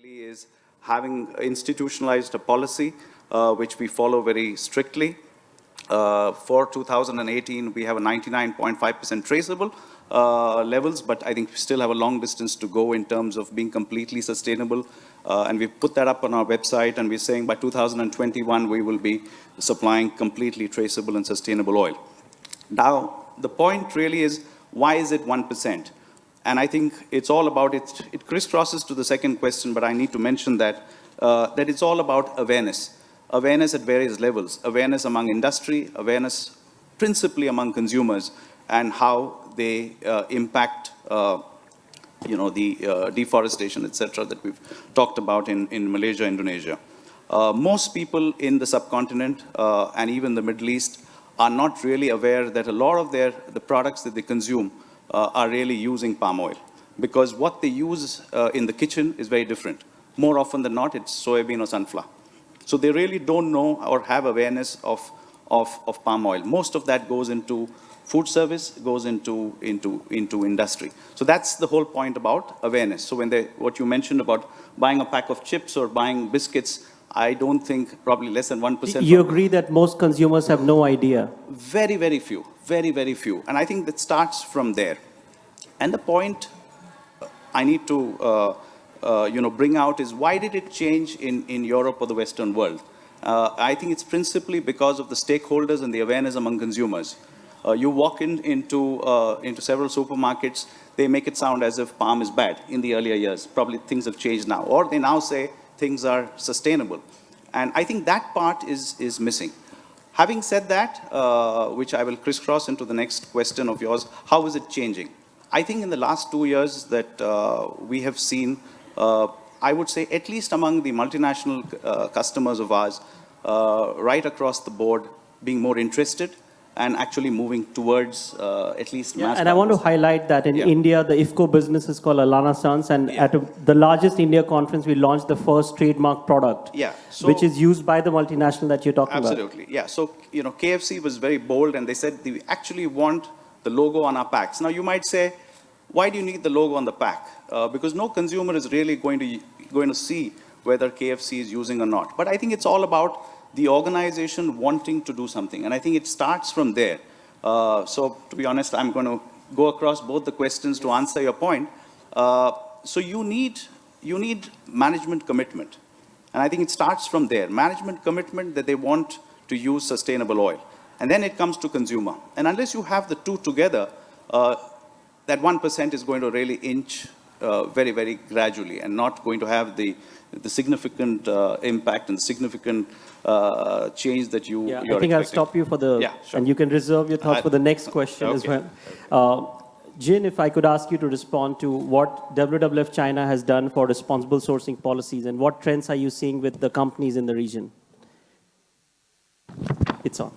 really is having institutionalized a policy which we follow very strictly. For 2018, we have a 99.5% traceable levels, but I think we still have a long distance to go in terms of being completely sustainable. And we've put that up on our website, and we're saying by 2021, we will be supplying completely traceable and sustainable oil. Now, the point really is, why is it 1%? And I think it's all about, it crisscrosses to the second question, but I need to mention that, that it's all about awareness. Awareness at various levels, awareness among industry, awareness principally among consumers, and how they impact the deforestation, etc., that we've talked about in Malaysia, Indonesia. Most people in the subcontinent and even the Middle East are not really aware that a lot of the products that they consume are really using palm oil, because what they use in the kitchen is very different. More often than not, it's soybean or sunflower. So they really don't know or have awareness of palm oil. Most of that goes into food service, goes into industry. So that's the whole point about awareness. So when what you mentioned about buying a pack of chips or buying biscuits, I don't think probably less than 1%. You agree that most consumers have no idea? Very, very few. Very, very few. And I think that starts from there. And the point I need to bring out is, why did it change in Europe or the Western world? I think it's principally because of the stakeholders and the awareness among consumers. You walk into several supermarkets, they make it sound as if palm is bad in the earlier years. Probably things have changed now. Or they now say things are sustainable. And I think that part is missing. Having said that, which I will crisscross into the next question of yours, how is it changing? I think in the last 2 years that we have seen, I would say at least among the multinational customers of ours, right across the board, being more interested and actually moving towards at least mass. And I want to highlight that in India, the IFCO business is called Alana Sons, and at the largest India conference, we launched the first trademark product, which is used by the multinational that you're talking about. Absolutely, yeah. So, KFC was very bold, and they said we actually want the logo on our packs. Now, you might say, why do you need the logo on the pack? Because no consumer is really going to see whether KFC is using or not. But I think it's all about the organization wanting to do something. And I think it starts from there. So to be honest, I'm going to go across both the questions to answer your point. So you need management commitment. And I think it starts from there. Management commitment that they want to use sustainable oil. And then it comes to consumer. And unless you have the two together, that 1% is going to really inch very, very gradually and not going to have the significant impact and significant change that you're expecting. I think I'll stop you for and you can reserve your thoughts for the next question as well. Jin, if I could ask you to respond to what WWF China has done for responsible sourcing policies, and what trends are you seeing with the companies in the region? It's on.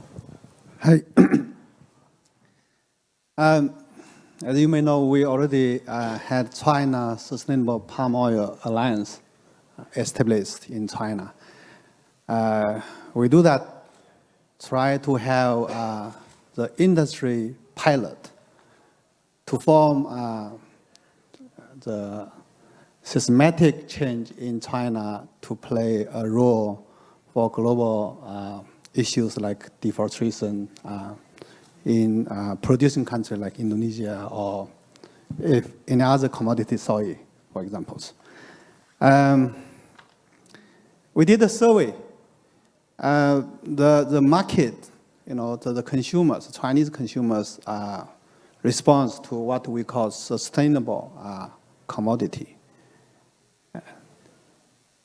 Hi. As you may know, we already had China Sustainable Palm Oil Alliance established in China. We do that, try to have the industry pilot to form the systematic change in China to play a role for global issues like deforestation in producing countries like Indonesia, or if any other commodity soy, for example. We did a survey. The market, the consumers, Chinese consumers, response to what we call sustainable commodity.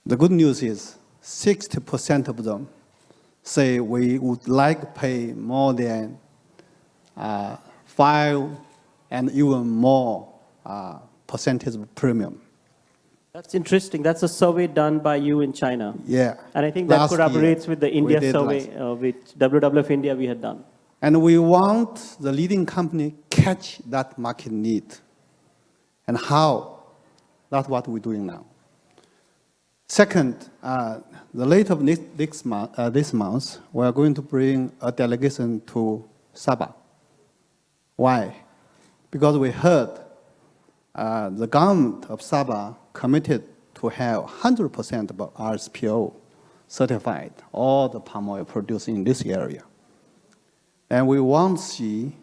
The good news is 60% of them say we would like to pay more than 5 and even more percentage premium. That's interesting. That's a survey done by you in China. Yeah. And I think that corroborates with the India survey, which WWF India we had done. And we want the leading company catch that market need. And how? That's what we're doing now. Second, the later of this month, we are going to bring a delegation to Sabah. Why? Because we heard the government of Sabah committed to have 100% of RSPO certified, all the palm oil produced in this area. And we want to see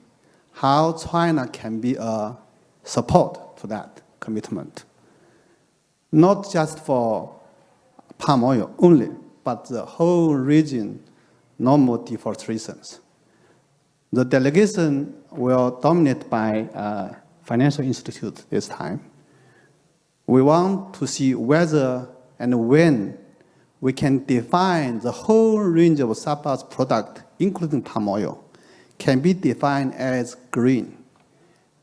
how China can be a support to that commitment. Not just for palm oil only, but the whole region, no more deforestations. The delegation will dominate by financial institute this time. We want to see whether and when we can define the whole range of SAPA's product, including palm oil, can be defined as green.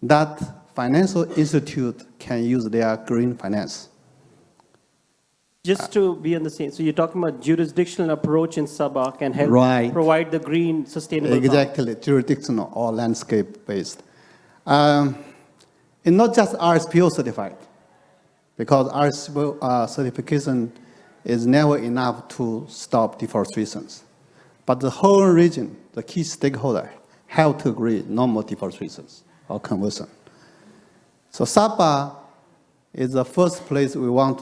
That financial institute can use their green finance. Just to be on the same, so you're talking about jurisdictional approach in Sabah can help provide the green sustainable Exactly, jurisdictional or landscape-based. And not just RSPO certified, because RSPO certification is never enough to stop deforestations. But the whole region, the key stakeholder, have to agree no more deforestations or conversion. So Sabah is the first place we want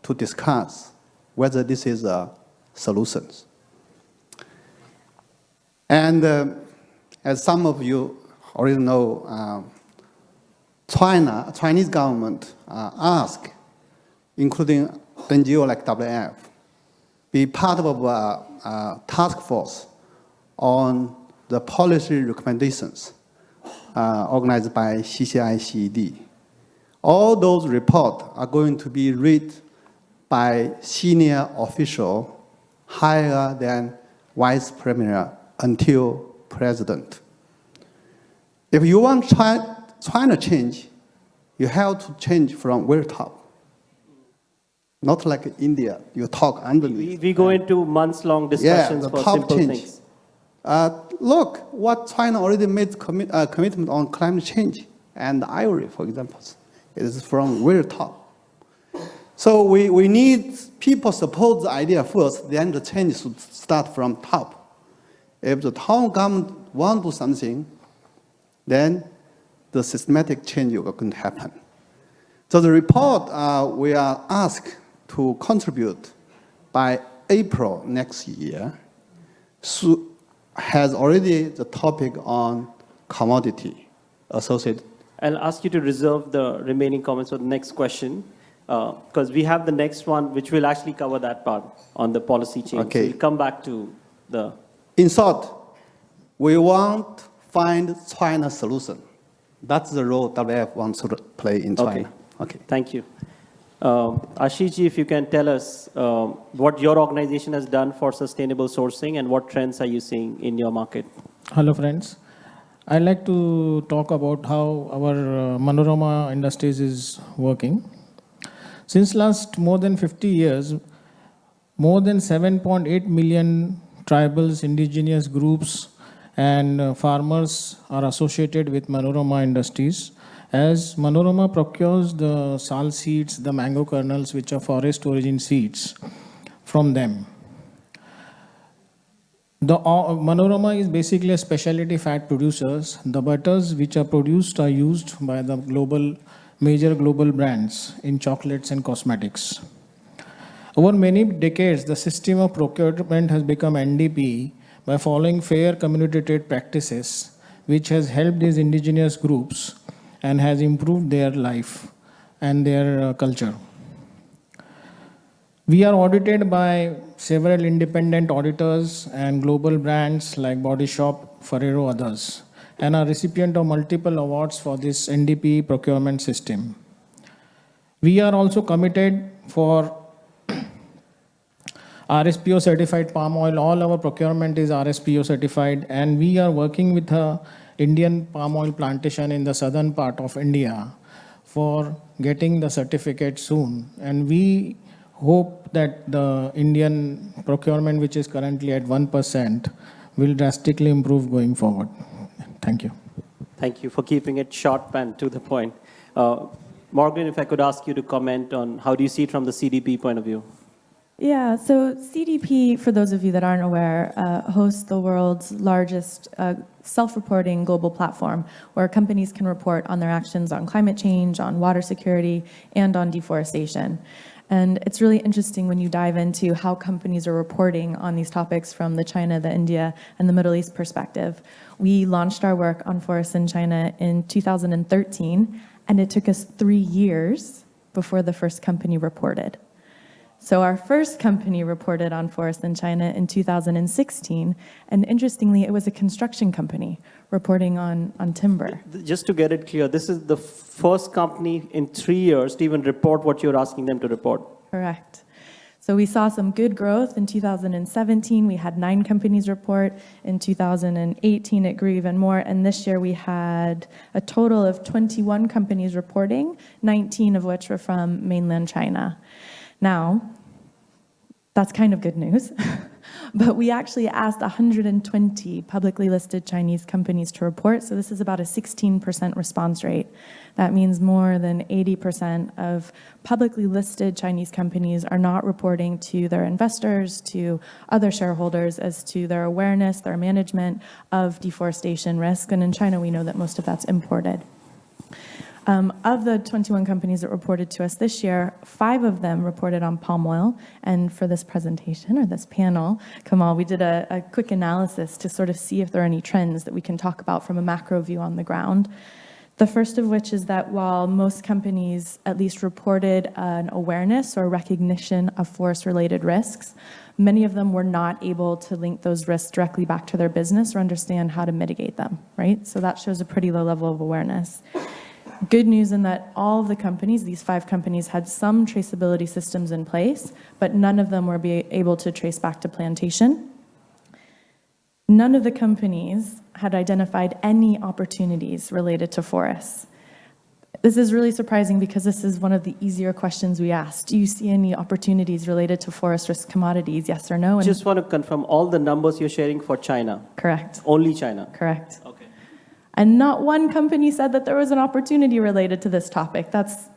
to discuss whether this is a solution. And as some of you already know, Chinese government asked, including NGO like WF, be part of a task force on the policy recommendations organized by CCI-CED. All those reports are going to be read by senior official higher than vice premier until president. If you want China change, you have to change from very top. Not like India, you talk underneath. We go into months-long discussions for simple things. Look, what China already made commitment on climate change and ivory, for example. It is from very top. So we need people support the idea first, then the change should start from top. If the town government want to do something, then the systematic change is going to happen. So the report we are asked to contribute by April next year has already the topic on commodity associated. I'll ask you to reserve the remaining comments for the next question, because we have the next one, which will actually cover that part on the policy change. Okay. So we'll come back to the... In short, we want to find China's solution. That's the role WF wants to play in China. Okay. Thank you. Ashish ji, if you can tell us what your organization has done for sustainable sourcing and what trends are you seeing in your market? Hello, friends. I'd like to talk about how our Manorama Industries is working. Since last more than 50 years, more than 7.8 million tribals, indigenous groups, and farmers are associated with Manorama Industries, as Manorama procures the sal seeds, the mango kernels, which are forest origin seeds, from them. The Manorama is basically a specialty fat producers. The butters which are produced are used by the major global brands in chocolates and cosmetics. Over many decades, the system of procurement has become NDP by following fair community trade practices, which has helped these indigenous groups and has improved their life and their culture. We are audited by several independent auditors and global brands like Body Shop, Ferrero, others, and are recipient of multiple awards for this NDP procurement system. We are also committed for RSPO certified palm oil. All our procurement is RSPO certified, and we are working with a Indian palm oil plantation in the southern part of India for getting the certificate soon. And we hope that the Indian procurement, which is currently at 1%, will drastically improve going forward. Thank you. Thank you for keeping it short and to the point. Morgan, if I could ask you to comment on how do you see it from the CDP point of view? Yeah, so CDP, for those of you that aren't aware, hosts the world's largest self-reporting global platform where companies can report on their actions on climate change, on water security, and on deforestation. And it's really interesting when you dive into how companies are reporting on these topics from the China, the India, and the Middle East perspective. We launched our work on forests in China in 2013, and it took us 3 years before the first company reported. So our first company reported on forests in China in 2016, and interestingly, it was a construction company reporting on timber. Just to get it clear, this is the first company in 3 years to even report what you're asking them to report. Correct. So we saw some good growth in 2017. We had 9 companies report. In 2018, it grew even more. And this year, we had a total of 21 companies reporting, 19 of which were from mainland China. Now, that's kind of good news, but we actually asked 120 publicly listed Chinese companies to report, so this is about a 16% response rate. That means more than 80% of publicly listed Chinese companies are not reporting to their investors, to other shareholders, as to their awareness, their management of deforestation risk, and in China, we know that most of that's imported. Of the 21 companies that reported to us this year, 5 of them reported on palm oil. And for this presentation, or this panel, Kamal, we did a quick analysis to sort of see if there are any trends that we can talk about from a macro view on the ground. The first of which is that while most companies at least reported an awareness or recognition of forest-related risks, many of them were not able to link those risks directly back to their business or understand how to mitigate them, right? So that shows a pretty low level of awareness. Good news in that all of the companies, these 5 companies, had some traceability systems in place, but none of them were able to trace back to plantation. None of the companies had identified any opportunities related to forests. This is really surprising because this is one of the easier questions we ask. Do you see any opportunities related to forest risk commodities, yes or no? And just want to confirm, all the numbers you're sharing for China? Correct. Only China? Correct. Okay. And not one company said that there was an opportunity related to this topic. That's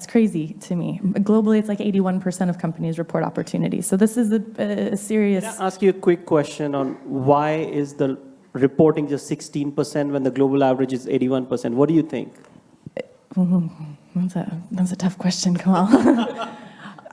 crazy to me. Globally, it's like 81% of companies report opportunities. So this is a serious... Can I ask you a quick question on why is the reporting just 16% when the global average is 81%? What do you think? That's a tough question, Kamal.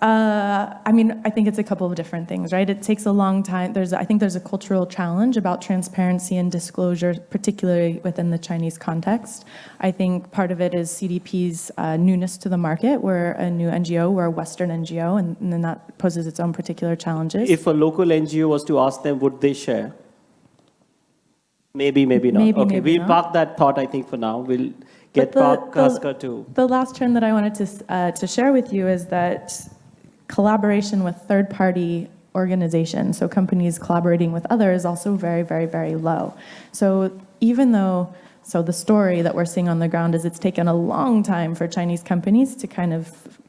I mean, I think it's a couple of different things, right? It takes a long time. I think there's a cultural challenge about transparency and disclosure, particularly within the Chinese context. I think part of it is CDP's newness to the market. We're a new NGO, we're a Western NGO, and then that poses its own particular challenges. If a local NGO was to ask them, would they share? Maybe, maybe not. Maybe, okay, maybe we'll not. park that thought, I think, for now. We'll get back Kaskar too. The last trend that I wanted to share with you is that collaboration with third-party organizations, so companies collaborating with others, also very, very, very low. So even though, the story that we're seeing on the ground is it's taken a long time for Chinese companies to kind of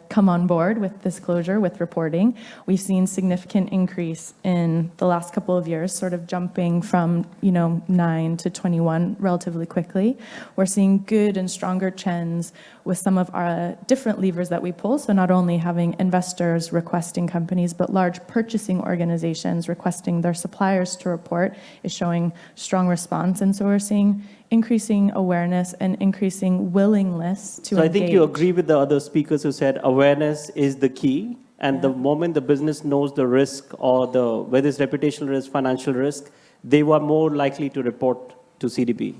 come on board with disclosure, with reporting. We've seen significant increase in the last couple of years, sort of jumping from 9 to 21 relatively quickly. We're seeing good and stronger trends with some of our different levers that we pull. So not only having investors requesting companies, but large purchasing organizations requesting their suppliers to report is showing strong response. And so we're seeing increasing awareness and increasing willingness to engage. So I think you agree with the other speakers who said awareness is the key. And the moment the business knows the risk or whether it's reputational risk, financial risk, they were more likely to report to CDP.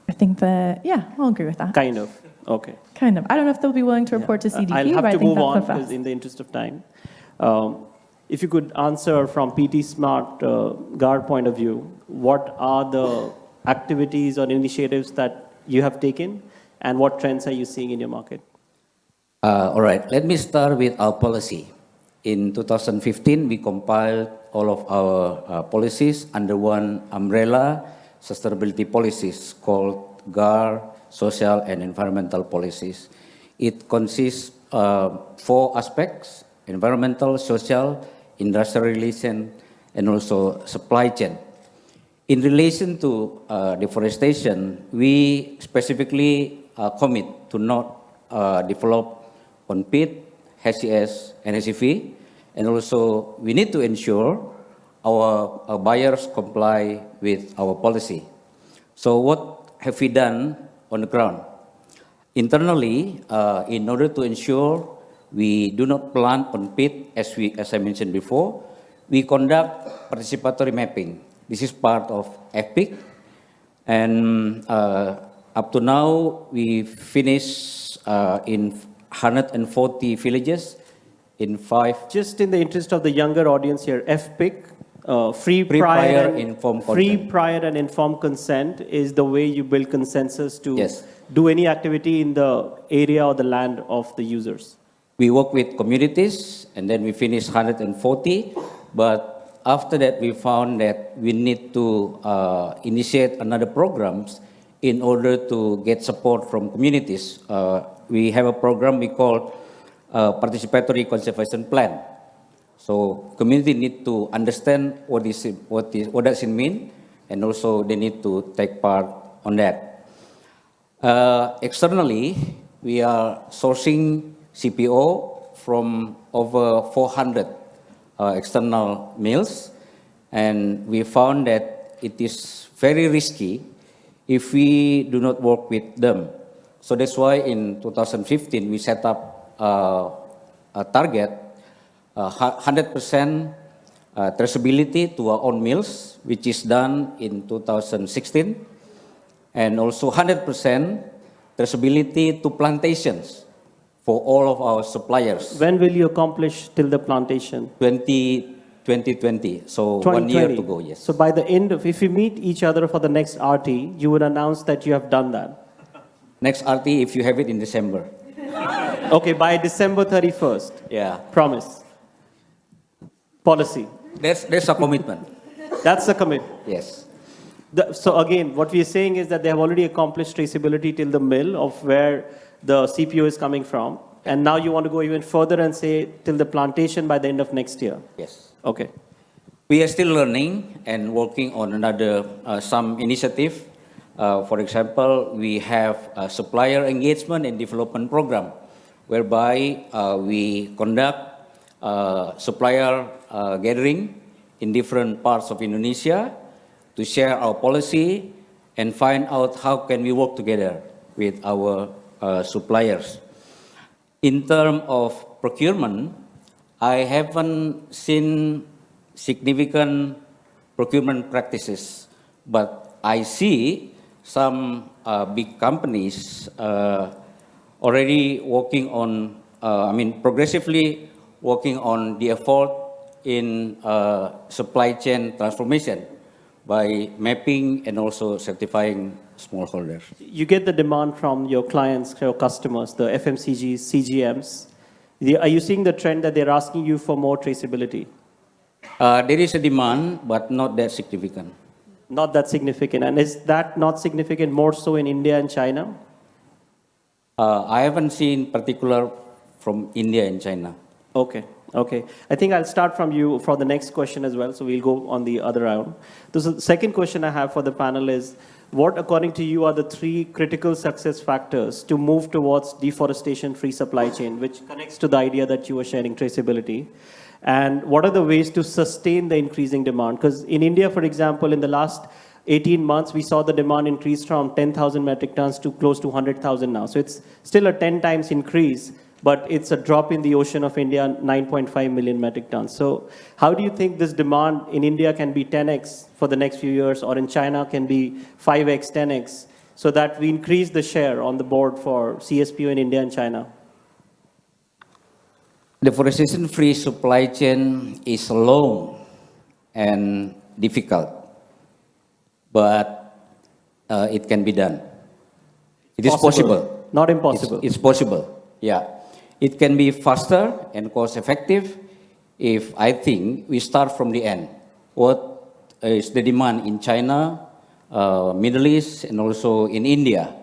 I think I'll agree with that. Kind of, okay. Kind of. I don't know if they'll be willing to report to CDP, I'll have but I to think move on that's because in the interest of time. If you could answer from PT Smart Guard point of view, what are the activities or initiatives that you have taken and what trends are you seeing in your market? All right, let me start with our policy. In 2015, we compiled all of our policies under one umbrella, sustainability policies called GAR, social and environmental policies. It consists of 4 aspects: environmental, social, industrial relation, and also supply chain. In relation to deforestation, we specifically commit to not develop on peat, HCS and HCV, and also we need to ensure our buyers comply with our policy. So what have we done on the ground? Internally, in order to ensure we do not plant on pit, as I mentioned before, we conduct participatory mapping. This is part of EPIC, and up to now, we finished in 140 villages in 5. Just in the interest of the younger audience here, FPIC, free, Free, prior, informed free, consent. prior, and informed consent is the way you build consensus to Yes. do any activity in the area or the land of the users. We work with communities, and then we finish 140. But after that, we found that we need to initiate another programs in order to get support from communities. We have a program we call Participatory Conservation Plan. So community need to understand what does it mean, and also they need to take part on that. Externally, we are sourcing CPO from over 400 external mills, and we found that it is very risky if we do not work with them. So that's why in 2015 we set up a target 100% traceability to our own mills, which is done in 2016, and also 100% traceability to plantations for all of our suppliers. When will you accomplish till the plantation? 2020, so 1 year to go, yes. So by the end of, if we meet each other for the next RT, you would announce that you have done that. Next RT, if you have it in December. Okay, by December 31st. Yeah. Promise. Policy. That's a commitment. That's the commitment. Yes. So again, what we are saying is that they have already accomplished traceability till the mill of where the CPO is coming from. And now you want to go even further and say till the plantation by the end of next year. Yes. Okay. We are still learning and working on another some initiative. For example, we have a supplier engagement and development program, whereby we conduct supplier gathering in different parts of Indonesia to share our policy and find out how can we work together with our suppliers. In terms of procurement, I haven't seen significant procurement practices, but I see some big companies already working on, progressively working on the effort in supply chain transformation by mapping and also certifying smallholders. You get the demand from your clients, your customers, the FMCGs, CGMs. Are you seeing the trend that they're asking you for more traceability? There is a demand, but not that significant. Not that significant. And is that not significant more so in India and China? I haven't seen particular from India and China. Okay. Okay. I think I'll start from you for the next question as well. So we'll go on the other round. The second question I have for the panel is, what, according to you, are the 3 critical success factors to move towards deforestation-free supply chain, which connects to the idea that you were sharing traceability? And what are the ways to sustain the increasing demand? Because in India, for example, in the last 18 months, we saw the demand increase from 10,000 metric tons to close to 100,000 now. So it's still a 10 times increase, but it's a drop in the ocean of India, 9.5 million metric tons. So how do you think this demand in India can be 10x for the next few years, or in China can be 5x, 10x, so that we increase the share on the board for CSPO in India and China? Deforestation-free supply chain is long and difficult, but it can be done. It is possible. Not impossible. It's possible, yeah. It can be faster and cost-effective if, I think, we start from the end. What is the demand in China, Middle East, and also in India?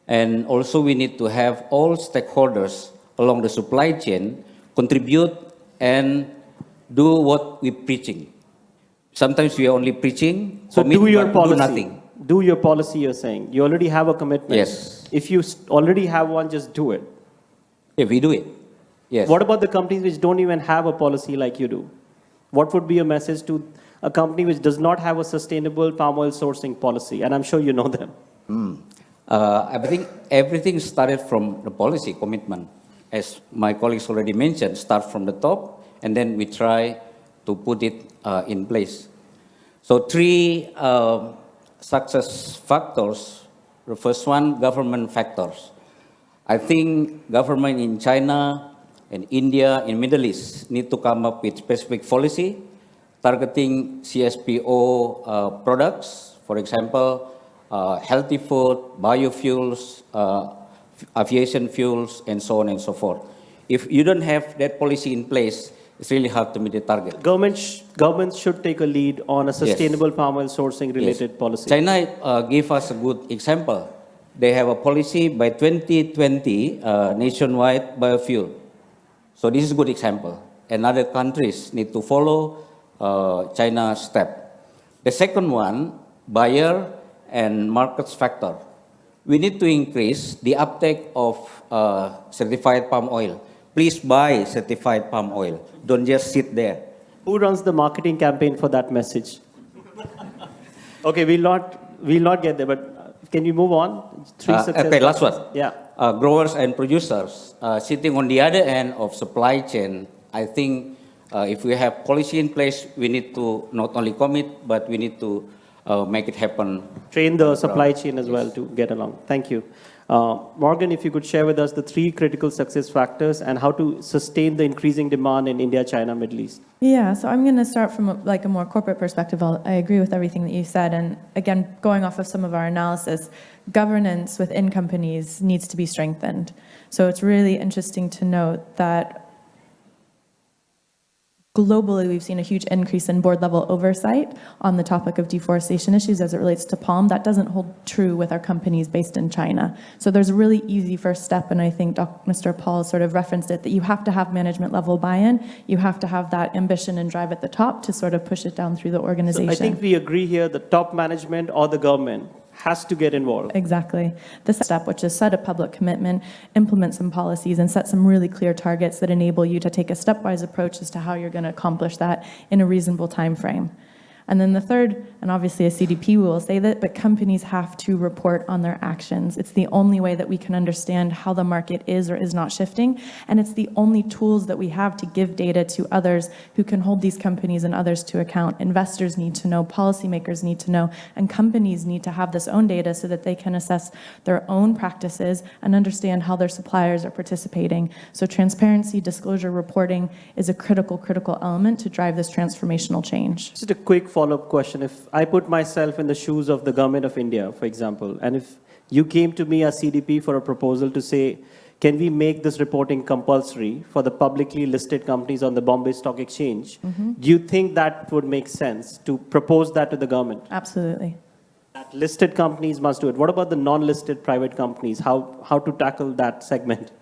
And also we need to have all stakeholders along the supply chain contribute and do what we're preaching. Sometimes we are only preaching, so do your policy. Do nothing. Do your policy, you're saying. You already have a commitment. Yes. If you already have one, just do it. If we do it. Yes. What about the companies which don't even have a policy like you do? What would be your message to a company which does not have a sustainable palm oil sourcing policy? And I'm sure you know them. I think everything started from the policy commitment. As my colleagues already mentioned, start from the top, and then we try to put it in place. So three success factors. The first one, government factors. I think government in China and India and Middle East need to come up with specific policy targeting CSPO products, for example, healthy food, biofuels, aviation fuels, and so on and so forth. If you don't have that policy in place, it's really hard to meet the target. Governments should take a lead on a sustainable palm oil sourcing related policy. China gave us a good example. They have a policy by 2020 nationwide biofuel. So this is a good example. And other countries need to follow China's step. The second one, buyer and markets factor. We need to increase the uptake of certified palm oil. Please buy certified palm oil. Don't just sit there. Who runs the marketing campaign for that message? Okay, we'll not get there, but can you move on? Okay, last one. Yeah. Growers and producers sitting on the other end of supply chain. I think if we have policy in place, we need to not only commit, but we need to make it happen. Train the supply chain as well to get along. Thank you. Morgan, if you could share with us the three critical success factors and how to sustain the increasing demand in India, China, Middle East. Yeah, so I'm going to start from a more corporate perspective. I agree with everything that you said. And again, going off of some of our analysis, governance within companies needs to be strengthened. So it's really interesting to note that globally, we've seen a huge increase in board-level oversight on the topic of deforestation issues as it relates to palm. That doesn't hold true with our companies based in China. So there's a really easy first step, and I think Mr. Paul sort of referenced it, that you have to have management-level buy-in. You have to have that ambition and drive at the top to sort of push it down through the organization. So I think we agree here, the top management or the government has to get involved. Exactly. The step, which is set a public commitment, implement some policies, and set some really clear targets that enable you to take a stepwise approach as to how you're going to accomplish that in a reasonable time frame. And then the third, and obviously a CDP will say that, but companies have to report on their actions. It's the only way that we can understand how the market is or is not shifting, and it's the only tools that we have to give data to others who can hold these companies and others to account. Investors need to know, policymakers need to know, and companies need to have this own data so that they can assess their own practices and understand how their suppliers are participating. So transparency, disclosure, reporting is a critical element to drive this transformational change. Just a quick follow-up question. If I put myself in the shoes of the government of India, for example, and if you came to me as CDP for a proposal to say, can we make this reporting compulsory for the publicly listed companies on the Bombay Stock Exchange? Do you think that would make sense to propose that to the government? Absolutely. That listed companies must do it. What about the non-listed private companies? How to tackle that segment?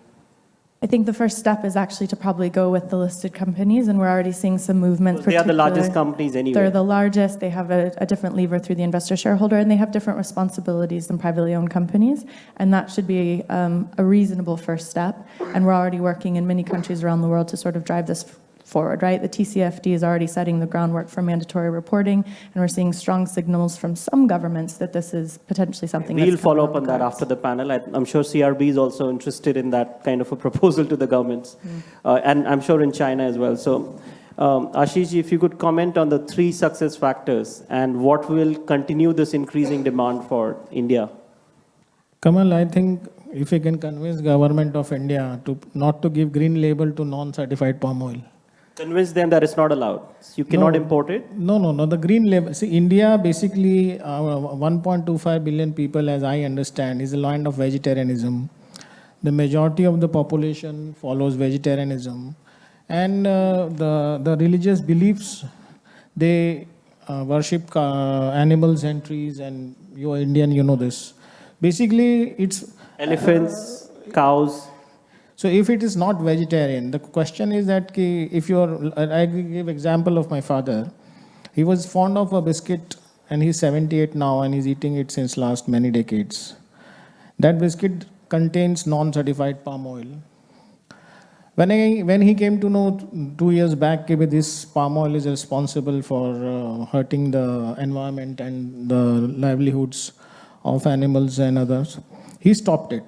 I think the first step is actually to probably go with the listed companies, and we're already seeing some movement. Well, they are the largest companies anyway. They're the largest. They have a different lever through the investor shareholder, and they have different responsibilities than privately owned companies. And that should be a reasonable first step. And we're already working in many countries around the world to sort of drive this forward, right? The TCFD is already setting the groundwork for mandatory reporting, and we're seeing strong signals from some governments that this is potentially something We'll that's follow up on that after the panel. I'm sure CRB is also interested in that kind of a proposal to the governments, and I'm sure in China as well. So, Ashish, if you could comment on the three success factors and what will continue this increasing demand for India. Kamal, I think if we can convince government of India to not to give green label to non-certified palm oil. Convince them that it's not allowed. You cannot import it? No. The green label. See, India basically, 1.25 billion people, as I understand, is a land of vegetarianism. The majority of the population follows vegetarianism. And the religious beliefs, they worship animals and trees, and you're Indian, you know this. Basically, it's... Elephants, cows. So if it is not vegetarian, the question is that if you're, I give example of my father. He was fond of a biscuit, and he's 78 now, and he's eating it since last many decades. That biscuit contains non-certified palm oil. When he came to know 2 years back that this palm oil is responsible for hurting the environment and the livelihoods of animals and others, he stopped it.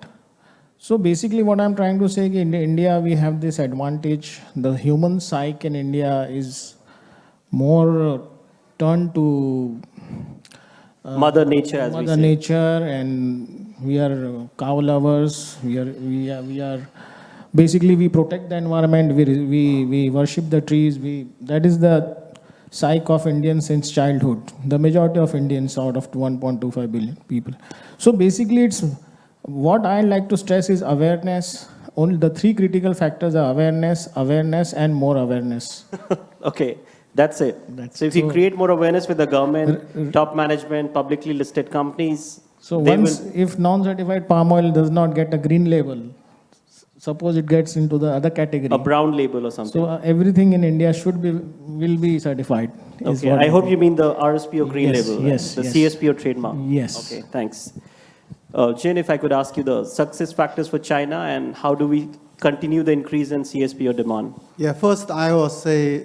So basically what I'm trying to say, in India we have this advantage. The human psyche in India is more turned to Mother Nature, as we Mother say. Nature, and we are cow lovers. We are basically, we protect the environment. We worship the trees. That is the psyche of Indians since childhood. The majority of Indians out of 1.25 billion people. So basically, it's what I like to stress is awareness. Only the three critical factors are awareness, awareness, and more awareness. Okay. That's it. So if you create more awareness with the government, top management, publicly listed companies, so if non-certified palm oil does not get a green label, suppose it gets into the other category, a brown label or something. So everything in India will be certified. Okay. I hope you mean the RSP or green label, yes, the yes. CSP or trademark. Yes. Okay. Thanks. Jin, if I could ask you the success factors for China and how do we continue the increase in CSP or demand? Yeah, first I will say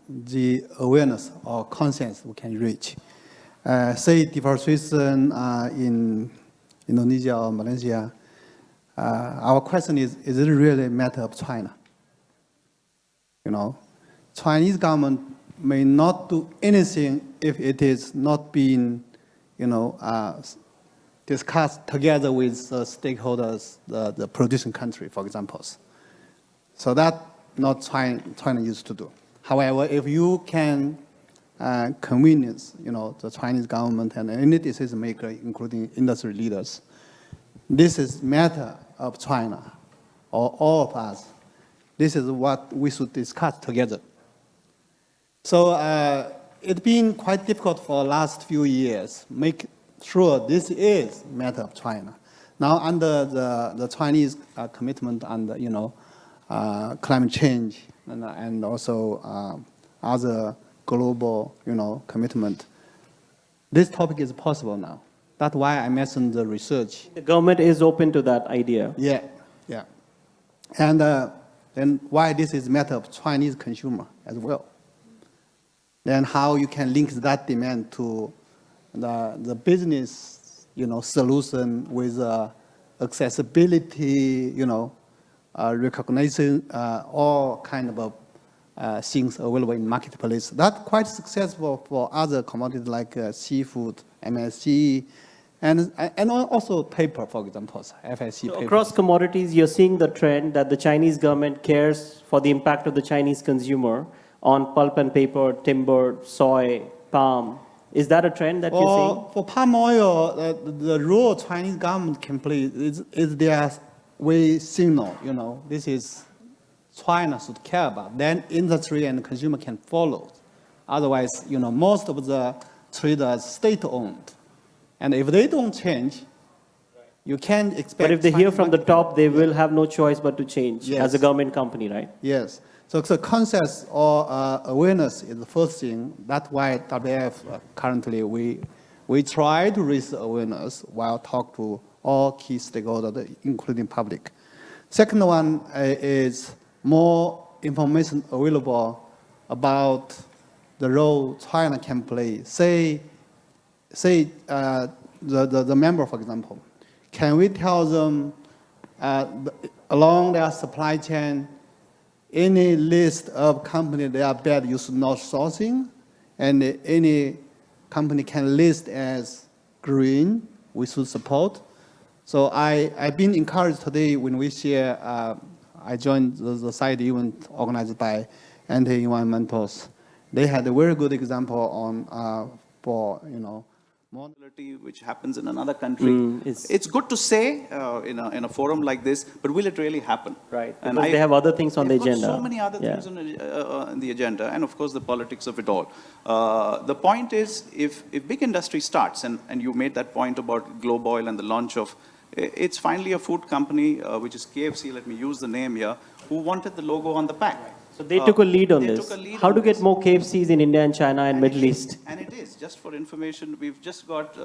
the awareness or conscience we can reach. Say deforestation in Indonesia or Malaysia, our question is it really a matter of China? You know, Chinese government may not do anything if it is not being, discussed together with the stakeholders, the producing country, for example. So that not China used to do. However, if you can convince, the Chinese government and any decision maker, including industry leaders, this is matter of China or all of us. This is what we should discuss together. So it's been quite difficult for the last few years. Make sure this is matter of China. Now under the Chinese commitment under climate change and also other global commitment, this topic is possible now. That's why I mentioned the research. The government is open to that idea. Yeah. And then why this is matter of Chinese consumer as well. Then how you can link that demand to the business, solution with accessibility, recognition, all kind of things available in marketplace. That's quite successful for other commodities like seafood, MSC, and also paper, for example, FSC paper. Across commodities, you're seeing the trend that the Chinese government cares for the impact of the Chinese consumer on pulp and paper, timber, soy, palm. Is that a trend that you're seeing? For palm oil, the role Chinese government can play is their way signal, this is China should care about. Then industry and consumer can follow. Otherwise, most of the traders state-owned. And if they don't change, you can't expect. But if they hear from the top, they will have no choice but to change as a government company, right? Yes. So the concept or awareness is the first thing. That's why WF currently we try to raise awareness while talk to all key stakeholders, including public. Second one is more information available about the role China can play. Say the member, for example, can we tell them along their supply chain any list of companies that are bad you should not sourcing, and any company can list as green we should support. So I've been encouraged today when we share. I joined the side event organized by Anti-Environmentals. They had a very good example on for mobility, which happens in another country. It's good to say in a forum like this, but will it really happen? Right. And they have other things on the agenda. So many other things on the agenda, and of course the politics of it all. The point is, if big industry starts, and you made that point about Globe Oil and the launch of, it's finally a food company, which is KFC, let me use the name here, who wanted the logo on the pack. So they took a lead on they this. took a lead How on to get this. more KFCs in India and China and Middle East? And it is, just for information, we've just got,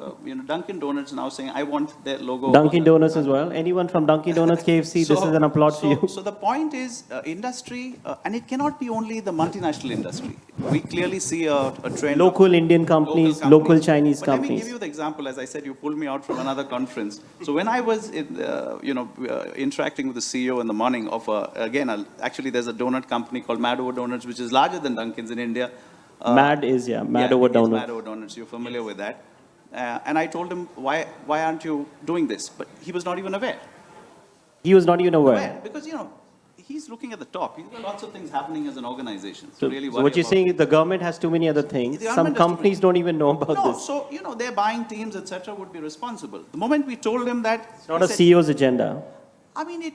Dunkin' Donuts now saying, I want their logo. Dunkin' Donuts as well. Anyone from Dunkin' Donuts, KFC, this is an applaud for you. So the point is, industry, and it cannot be only the multinational industry. We clearly see a trend. Local Indian companies, local Chinese but Let me companies. give you the example. As I said, you pulled me out from another conference. So when I was, interacting with the CEO in the morning of, actually there's a donut company called Mad Over Donuts, which is larger than Dunkin's in India. Mad Over Donuts. Mad Over Donuts. You're familiar with that. And I told him, why aren't you doing this? But he was not even aware. He was not even aware. Because, he's looking at the top. He's got lots of things happening as an organization. So really So what you're saying is the government has too many other things. Some companies don't even know about No, this. so, their buying teams, etc., would be responsible. The moment we told him that... It's not a CEO's agenda. I mean,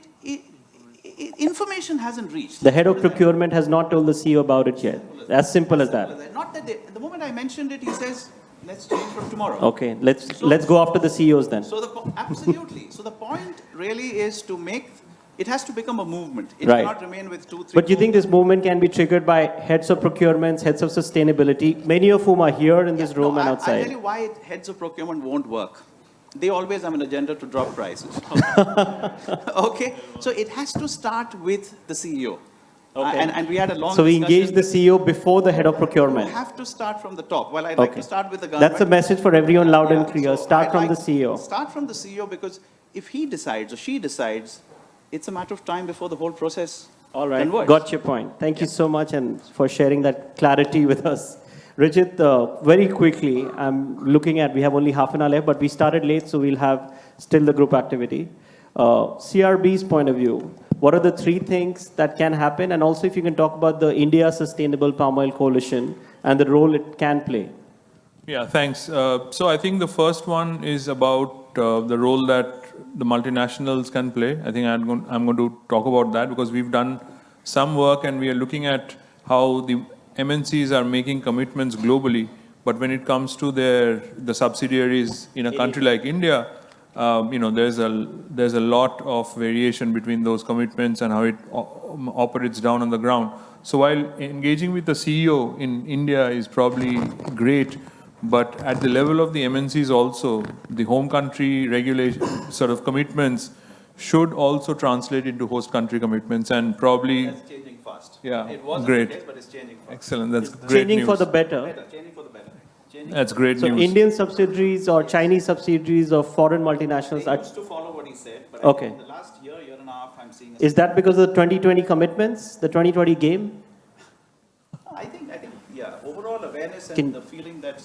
information hasn't reached. The head of procurement has not told the CEO about it yet. As simple as that. Not that the moment I mentioned it, he says, let's change from tomorrow. Okay, let's go after the CEOs then. So absolutely. So the point really is to make, it has to become a movement. It Right. cannot remain with 2, 3. But you think this movement can be triggered by heads of procurements, heads of sustainability, many of whom are here in this room and I'll outside? tell you why heads of procurement won't work. They always have an agenda to drop prices. Okay? So it has to start with the CEO. Okay. And we had a long So we discussion. engage the CEO before the head of You procurement. have to start from the top. Well, I'd like to start with the government. That's a message for everyone loud and Yeah, clear. so Start I'd from the like- CEO. Start from the CEO, because if he decides or she decides, it's a matter of time before the whole process All right, converts. got your point. Thank you so much and for sharing that clarity with us. Rajit, very quickly, I'm looking at, we have only half an hour left, but we started late, so we'll have still the group activity. CRB's point of view, what are the 3 things that can happen? And also if you can talk about the India Sustainable Palm Oil Coalition and the role it can play. Yeah, thanks. So I think the first one is about the role that the multinationals can play. I think I'm going to talk about that because we've done some work and we are looking at how the MNCs are making commitments globally, but when it comes to the subsidiaries in a country like India, there's a lot of variation between those commitments and how it operates down on the ground. So while engaging with the CEO in India is probably great, but at the level of the MNCs also, the home country regulation sort of commitments should also translate into host country commitments and probably... That's changing fast. Yeah, It wasn't great. the case, but it's changing fast. Excellent, that's great Changing news. for the better. Changing for the better. That's great So news. Indian subsidiaries or Chinese subsidiaries of foreign multinationals They are... used to follow what he said, but Okay. I think in the last year and a half, I'm seeing... Is that because of the 2020 commitments, the 2020 game? I think, yeah, overall awareness and Can- the feeling that,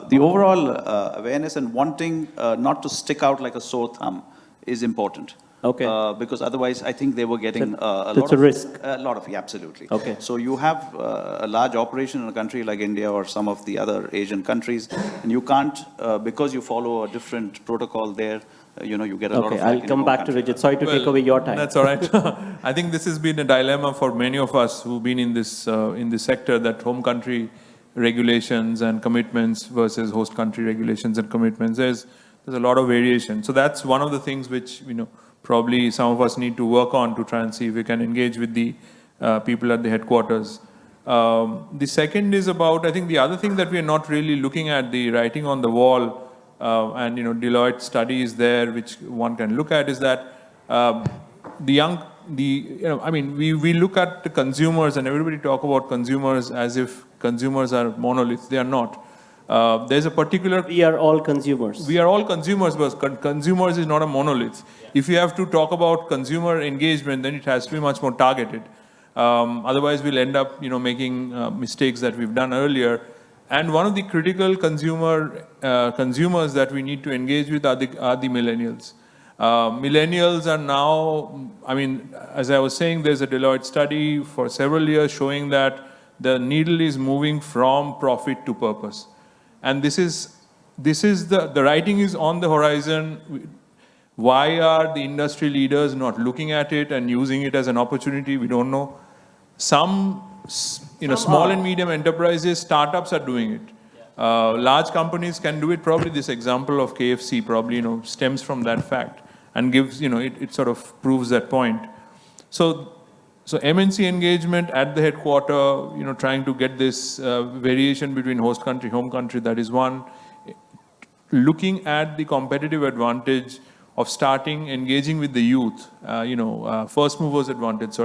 the overall awareness and wanting not to stick out like a sore thumb is important. Okay. Because otherwise, I think they were getting a that's lot a of... risk. A lot of, yeah, absolutely. Okay. So you have a large operation in a country like India or some of the other Asian countries, and you can't, because you follow a different protocol there, you get a lot of... Okay, flack I'll in your come own back to country. Rajit. Sorry to take away your time. That's all right. I think this has been a dilemma for many of us who've been in this sector, that home country regulations and commitments versus host country regulations and commitments. There's a lot of variation. So that's one of the things which, probably some of us need to work on to try and see if we can engage with the people at the headquarters. The second is about, I think the other thing that we are not really looking at, the writing on the wall, and Deloitte studies there, which one can look at, is that we look at the consumers, and everybody talk about consumers as if consumers are monoliths. They are not. There's a particular... We are all consumers. We are all consumers, but consumers is not a monolith. Yeah. If you have to talk about consumer engagement, then it has to be much more targeted. Otherwise, we'll end up, making mistakes that we've done earlier. And one of the critical consumers that we need to engage with are the millennials. Millennials are now, as I was saying, there's a Deloitte study for several years showing that the needle is moving from profit to purpose. And this is the writing is on the horizon. Why are the industry leaders not looking at it and using it as an opportunity? We don't know. Some small and medium enterprises, startups are doing it. Large companies can do it. Probably this example of KFC probably, stems from that fact and gives, it sort of proves that point. So So MNC engagement at the headquarter, trying to get this variation between host country, home country, that is one. Looking at the competitive advantage of starting engaging with the youth, first movers advantage,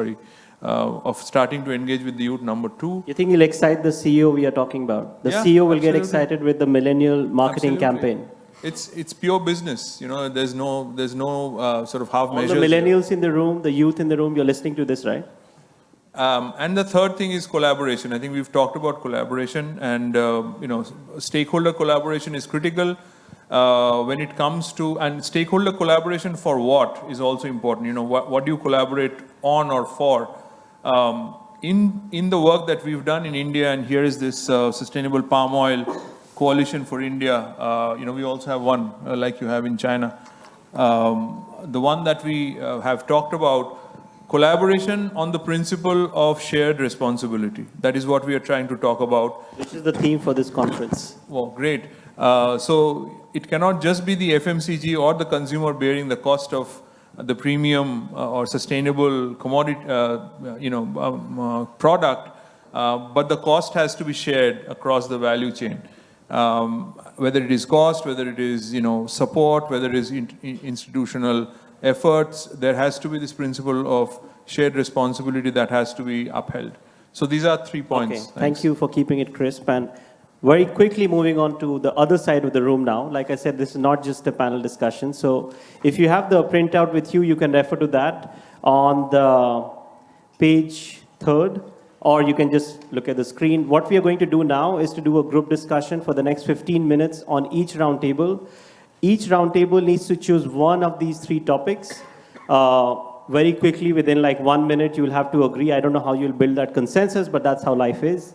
of starting to engage with the youth, number two. You think you'll excite the CEO we are talking about? The Yeah, CEO will get absolutely. excited with the millennial marketing Absolutely. campaign. It's pure business. There's no sort of half All measures. the millennials in the room, the youth in the room, you're listening to this, right? And the third thing is collaboration. I think we've talked about collaboration, and stakeholder collaboration is critical when it comes to, and stakeholder collaboration for what is also important. What do you collaborate on or for? In the work that we've done in India, and here is this sustainable palm oil coalition for India. We also have one like you have in China. The one that we have talked about, collaboration on the principle of shared responsibility. That is what we are trying to talk about. Which is the theme for this conference. Well, great. So it cannot just be the FMCG or the consumer bearing the cost of the premium or sustainable commodity, product, but the cost has to be shared across the value chain. Whether it is cost, whether it is support, whether it is institutional efforts, there has to be this principle of shared responsibility that has to be upheld. So these are 3 points. Okay. Thank you for keeping it crisp. And very quickly moving on to the other side of the room now. Like I said, this is not just a panel discussion. So if you have the printout with you, you can refer to that on the page 3rd, or you can just look at the screen. What we are going to do now is to do a group discussion for the next 15 minutes on each roundtable. Each roundtable needs to choose one of these 3 topics. Very quickly, within like 1 minute, you'll have to agree. I don't know how you'll build that consensus, but that's how life is.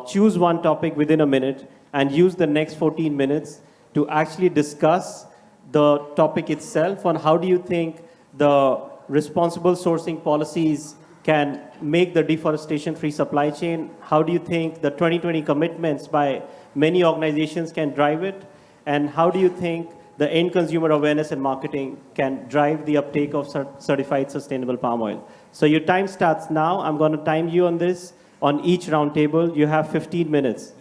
Choose one topic within a minute and use the next 14 minutes to actually discuss the topic itself on how do you think the responsible sourcing policies can make the deforestation-free supply chain? How do you think the 2020 commitments by many organizations can drive it? And how do you think the end consumer awareness and marketing can drive the uptake of certified sustainable palm oil? So your time starts now. I'm going to time you on this. On each roundtable, you have 15 minutes.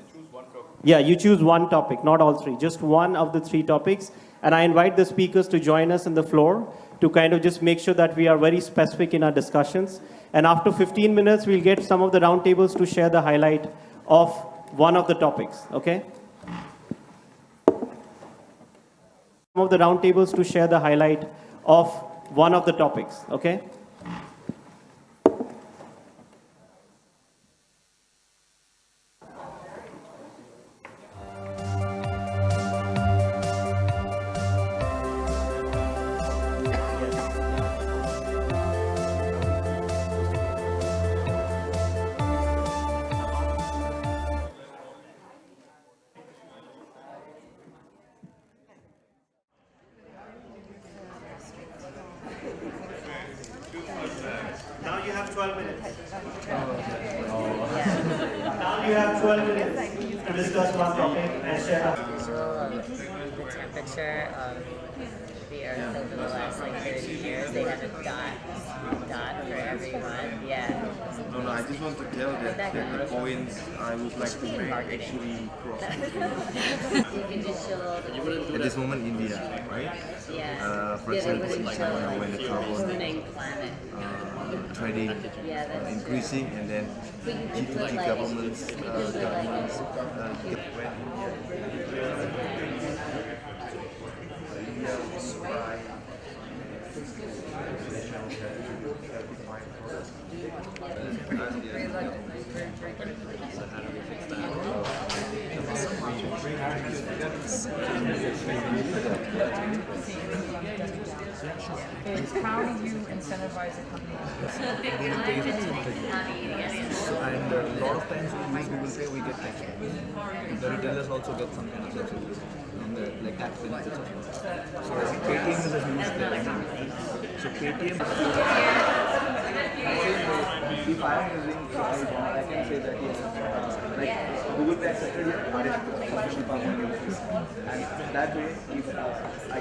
Yeah, you choose one topic, not all 3, just one of the 3 topics. And I invite the speakers to join us on the floor to kind of just make sure that we are very specific in our discussions. And after 15 minutes, we'll get some of the roundtables to share the highlight of one of the topics, okay? Some of the roundtables to share the highlight of one of the topics, okay? Now you have 12 minutes. Now you have 12 minutes to discuss one topic and share. The temperature of the Earth over the last 30 years, they have a dot for everyone. Yeah. No, I just want to tell that the points I would like to make actually cross. You can just show At this moment, India, right? yeah. For example, in China, when the carbon Planet. trading increasing, and then G20 governments How do you incentivize a company? and a lot of times we use Google Pay, we get cashback. The retailers also get some kind of subsidy on the tax benefits as well. So Paytm is a huge player. So Paytm. if I am using AI bond, I can say that yes, like Google Pay accepted official palm oil users, and that way, if I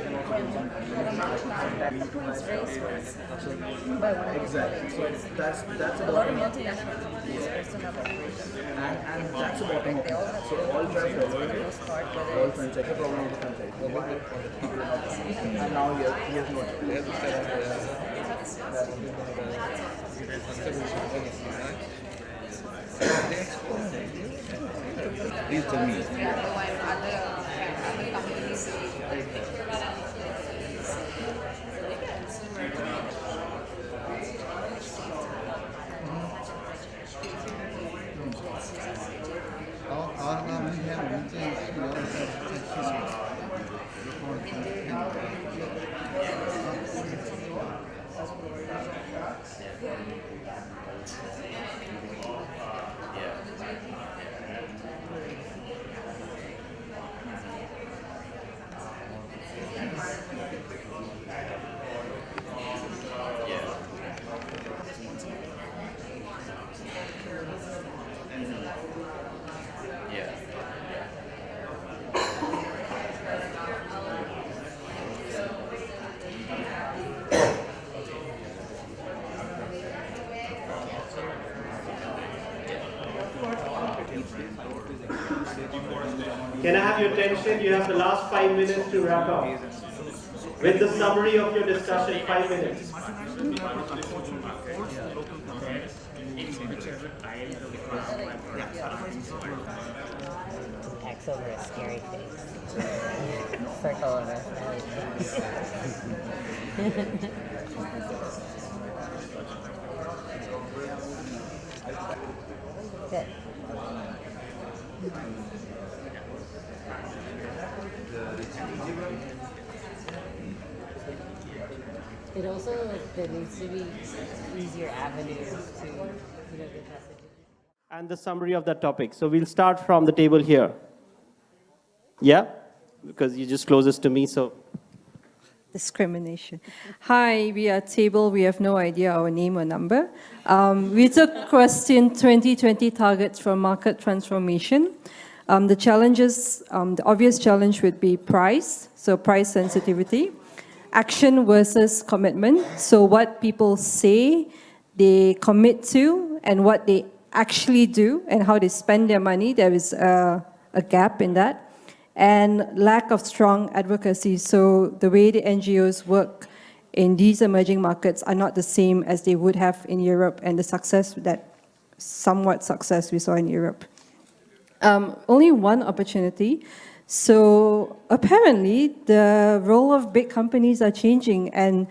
can also do some exactly. So that's A lot of multinational companies also have operations. and that's a bottom up. So all franchise, all franchise, the problem of the franchise. And now he has not. Please tell me. Can I have your attention? You have the last 5 minutes to wrap up. With the summary of your discussion, 5 minutes. X over a scary face. Circle over a smiley face. Good. It also, there needs to be easier avenues to, get messages. And the summary of that topic. So we'll start from the table here. Yeah? Because you're just closest to me, so. Discrimination. Hi, we are table. We have no idea our name or number. We took question 2020 targets for market transformation. The challenges, the obvious challenge would be price, so price sensitivity. Action versus commitment, so what people say they commit to and what they actually do and how they spend their money. There is a gap in that. And lack of strong advocacy, so the way the NGOs work in these emerging markets are not the same as they would have in Europe, and the success, that somewhat success we saw in Europe. Only one opportunity. So apparently the role of big companies are changing, and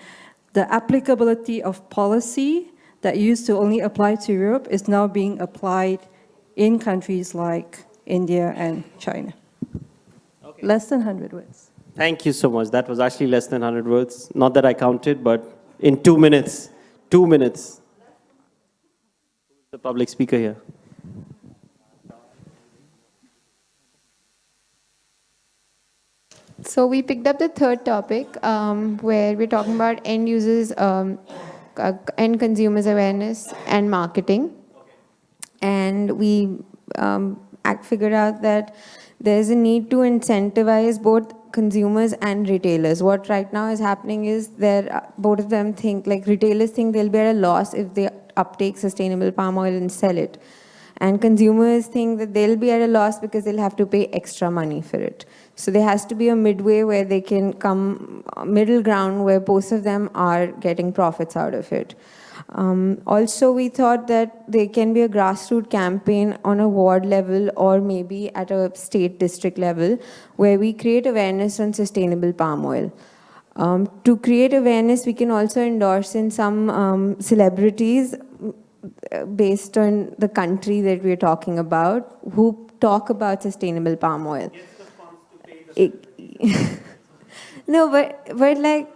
the applicability of policy that used to only apply to Europe is now being applied in countries like India and China. Okay. Less than 100 words. Thank you so much. That was actually less than 100 words. Not that I counted, but in 2 minutes. 2 minutes. The public speaker here. So we picked up the third topic where we're talking about end users, end consumers awareness and marketing. And we figured out that there's a need to incentivize both consumers and retailers. What right now is happening is both of them think, like retailers think they'll be at a loss if they uptake sustainable palm oil and sell it. And consumers think that they'll be at a loss because they'll have to pay extra money for it. So there has to be a midway where they can come, middle ground where both of them are getting profits out of it. Also, we thought that there can be a grassroots campaign on a ward level or maybe at a state district level where we create awareness on sustainable palm oil. To create awareness, we can also endorse in some celebrities based on the country that we're talking about who talk about sustainable palm oil. No, but like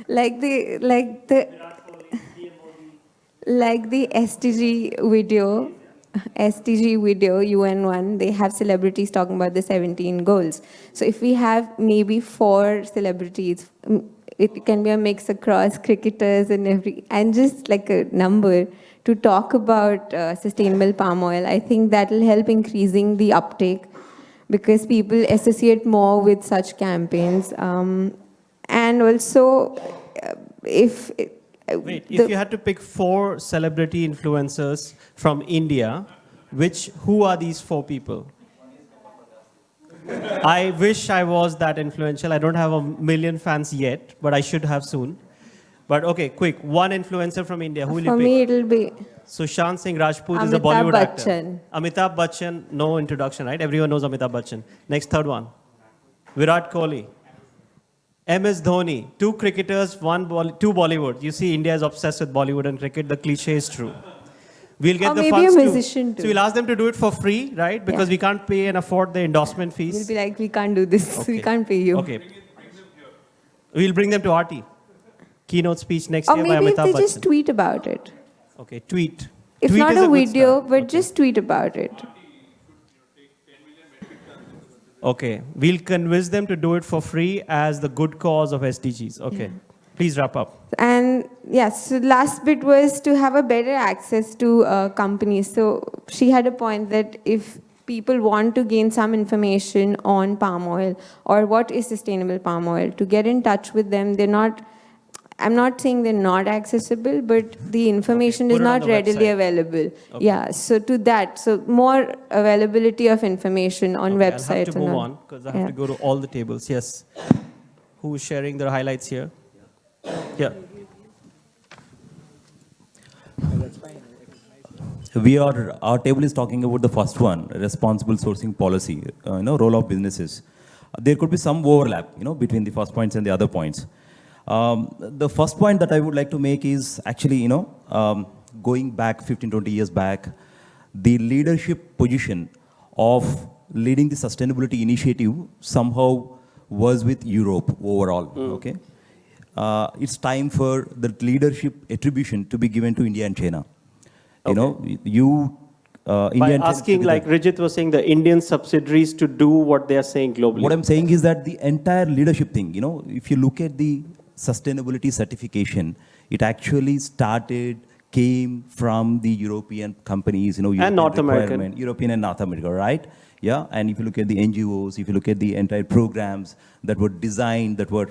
like the SDG video, UN one, they have celebrities talking about the 17 goals. So if we have maybe 4 celebrities, it can be a mix across cricketers and just like a number to talk about sustainable palm oil. I think that will help increasing the uptake because people associate more with such campaigns. And also, if Wait, if you had to pick 4 celebrity influencers from India, who are these 4 people? I wish I was that influential. I don't have 1 million fans yet, but I should have soon. But okay, quick, 1 influencer from India. Who will you pick? For me, it'll be Sushant Singh Rajput is a Bollywood actor. Bachchan. Amitabh Bachchan, no introduction, right? Everyone knows Amitabh Bachchan. Next, third one. Virat Kohli. MS Dhoni. 2 cricketers, 2 Bollywood. You see, India is obsessed with Bollywood and cricket. The cliche is true. We'll get or the maybe funds a musician too. too. So we'll ask them to do it for free, right? Because we can't pay and afford the endorsement fees. We'll be like, we can't do this. Okay. We can't pay you. Okay. We'll bring them to RT. Keynote speech next Or year by maybe if Amitabh they Bachchan. just tweet about it. Okay, tweet. If Tweet not is a good video, start. but just tweet about it. Okay, we'll convince them to do it for free as the good cause of SDGs. Okay, please wrap up. And yes, so the last bit was to have a better access to companies. So she had a point that if people want to gain some information on palm oil or what is sustainable palm oil, to get in touch with them, I'm not saying they're not accessible, but the information is not readily available. Okay. Yeah, so to that, so more availability of information on websites. I'll have to and move all. on because I have to go to all the tables. Yes. Who is sharing their highlights here? Yeah. Our table is talking about the first one, responsible sourcing policy, role of businesses. There could be some overlap, between the first points and the other points. The first point that I would like to make is actually, going back 15, 20 years back, the leadership position of leading the sustainability initiative somehow was with Europe overall, okay? It's time for the leadership attribution to be given to India and China. Okay. India and asking, like Rijit was saying, the Indian subsidiaries to do what they are saying globally. What I'm saying is that the entire leadership thing, if you look at the sustainability certification, it actually came from the European companies, and North American. European and North America, right? Yeah, and if you look at the NGOs, if you look at the entire programs that were designed, that were,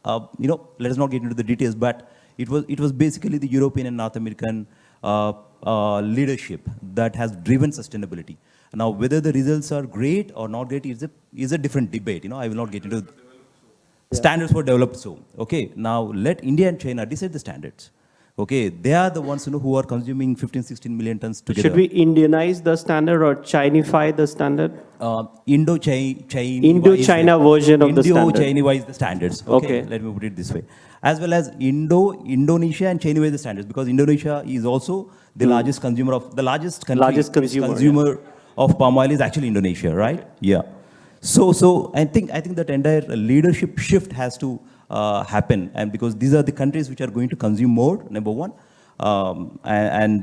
let us not get into the details, but it was basically the European and North American leadership that has driven sustainability. Now, whether the results are great or not great is a different debate. I will not get into standards were developed so. Okay, now let India and China decide the standards. Okay, they are the ones who are consuming 15, 16 million tons together. Should we Indianize the standard or Chinify the standard? Indo-China version of the standard. Indo-Chinese the standards. Okay, let me put it this way. As well as Indonesia and Chinese the standards, because Indonesia is also the largest consumer of consumer of palm oil is actually Indonesia, right? Yeah. So I think that entire leadership shift has to happen, and because these are the countries which are going to consume more, number one, and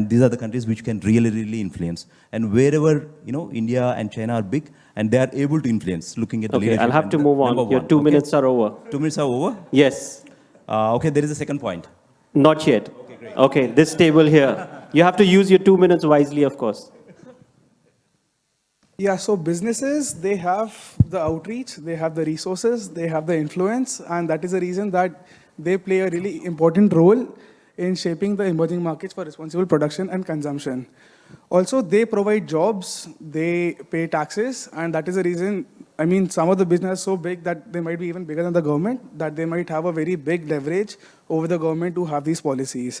these are the countries which can really influence. And wherever India and China are big, and they are able to influence. Looking at the leadership. I'll have to move on. Your 2 minutes are over. 2 minutes are over. Yes. Okay, there is a second point. Not yet. Okay, great. Okay, this table here. You have to use your 2 minutes wisely, of course. Yeah, so businesses, they have the outreach, they have the resources, they have the influence, and that is the reason that they play a really important role in shaping the emerging markets for responsible production and consumption. Also, they provide jobs, they pay taxes, and that is the reason, some of the business are so big that they might be even bigger than the government, that they might have a very big leverage over the government to have these policies.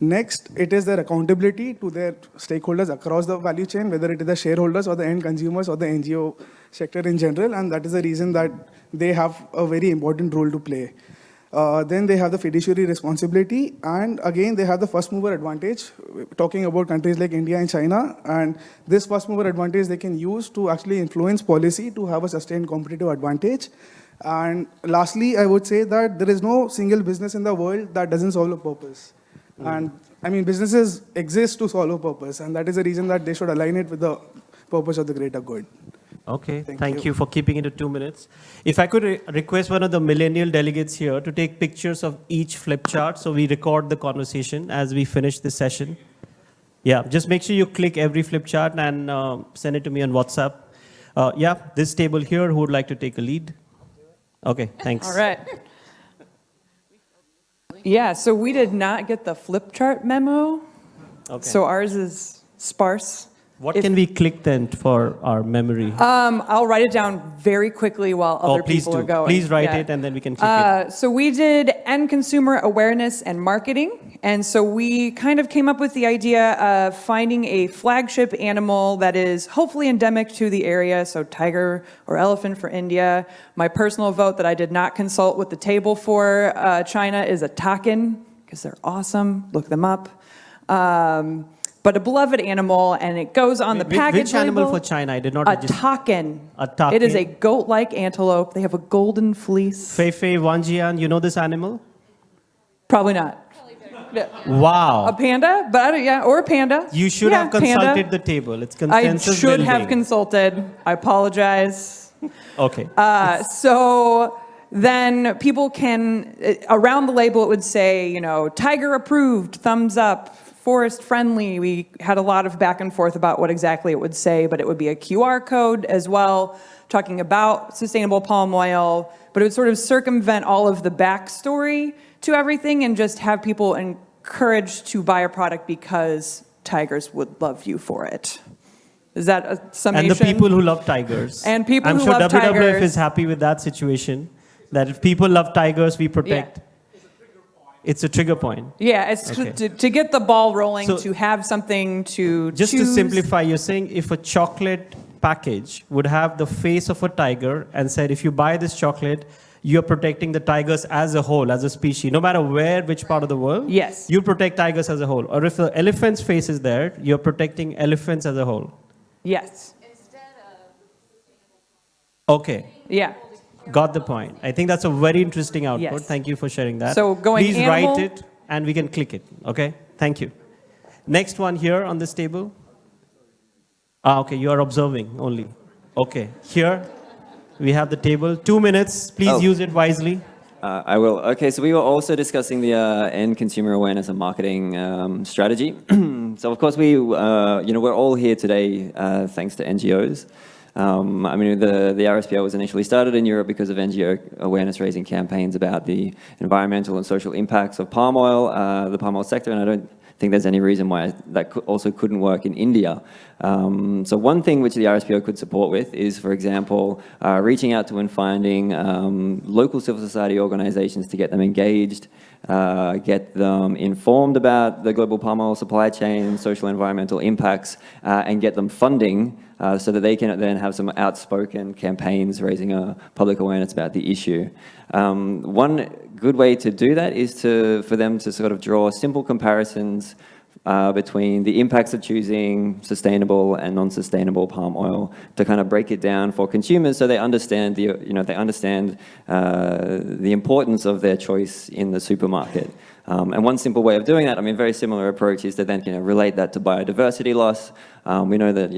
Next, it is their accountability to their stakeholders across the value chain, whether it is the shareholders or the end consumers or the NGO sector in general, and that is the reason that they have a very important role to play. Then they have the fiduciary responsibility, and again, they have the first mover advantage, talking about countries like India and China, and this first mover advantage they can use to actually influence policy to have a sustained competitive advantage. And lastly, I would say that there is no single business in the world that doesn't solve a purpose. And businesses exist to solve a purpose, and that is the reason that they should align it with the purpose of the greater good. Okay, thank you for keeping it to 2 minutes. If I could request one of the millennial delegates here to take pictures of each flip chart so we record the conversation as we finish this session. Yeah, just make sure you click every flip chart and send it to me on WhatsApp. Yeah, this table here, who would like to take a lead? Okay, thanks. All right. Yeah, so we did not get the flip chart memo. Okay. So ours is sparse. What can we click then for our memory? I'll write it down very quickly while other people are going. Please write it and then we can click it. So we did end consumer awareness and marketing. And so we kind of came up with the idea of finding a flagship animal that is hopefully endemic to the area. So tiger or elephant for India. My personal vote that I did not consult with the table for China is a takin, because they're awesome. Look them up. But a beloved animal, and it goes on the package Which animal label. for China? I did not A register. takin. A takin. It is a goat-like antelope. They have a golden fleece. Feifei Wanjian, you know this animal? Probably not. Wow. A panda? But I don't, yeah, or a panda. You should Yeah, have consulted panda. the table. It's I consensus should have building. consulted. I apologize. Okay. So then people can, around the label it would say, you know, tiger approved, thumbs up, forest friendly. We had a lot of back and forth about what exactly it would say, but it would be a QR code as well, talking about sustainable palm oil, but it would sort of circumvent all of the backstory to everything and just have people encouraged to buy a product because tigers would love you for it. Is that a summation? And the people who love tigers. And people I'm who sure love WWF tigers. is happy with that situation, that if people love tigers, we protect. It's a trigger point. Yeah, it's Okay. to get the ball rolling, So- to have something to Just choose. to simplify, you're saying if a chocolate package would have the face of a tiger and said, if you buy this chocolate, you're protecting the tigers as a whole, as a species, no matter where, which part of the world. Yes. You protect tigers as a whole. Or if the elephant's face is there, you're protecting elephants as a whole. Yes. Okay. Yeah. Got the point. I think that's a very interesting output. Yes. Thank you for sharing that. So going Please animal- write it and we can click it. Okay? Thank you. Next one here on this table. Okay, you are observing only. Okay, here we have the table. 2 minutes. Please use it wisely. I will. Okay, so we were also discussing the end consumer awareness and marketing strategy. So of course we're all here today thanks to NGOs. I mean, the RSPO was initially started in Europe because of NGO awareness-raising campaigns about the environmental and social impacts of palm oil, the palm oil sector, and I don't think there's any reason why that also couldn't work in India. So one thing which the RSPO could support with is, for example, reaching out to and finding local civil society organizations to get them engaged, get them informed about the global palm oil supply chain, social and environmental impacts, and get them funding so that they can then have some outspoken campaigns raising public awareness about the issue. One good way to do that is for them to sort of draw simple comparisons between the impacts of choosing sustainable and non-sustainable palm oil, to kind of break it down for consumers so they understand the importance of their choice in the supermarket. And one simple way of doing that, I mean, very similar approach is to then relate that to biodiversity loss. We know that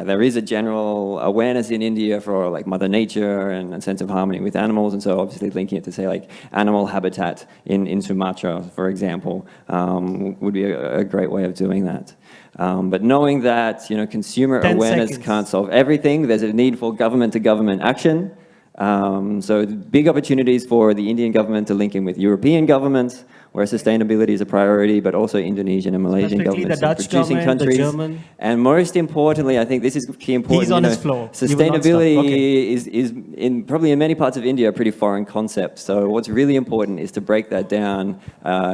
there is a general awareness in India for like Mother Nature and a sense of harmony with animals, and so obviously linking it to say like animal habitat in Sumatra, for example, would be a great way of doing that. But knowing that consumer 10 awareness seconds. can't solve everything, there's a need for government-to-government action. So big opportunities for the Indian government to link in with European governments, where sustainability is a priority, but also Indonesian and Malaysian Specifically governments the in Dutch producing government, the countries. German. And most importantly, I think this is key important. He's on his floor. You will not stop. Sustainability Okay. is probably in many parts of India a pretty foreign concept. So what's really important is to break that down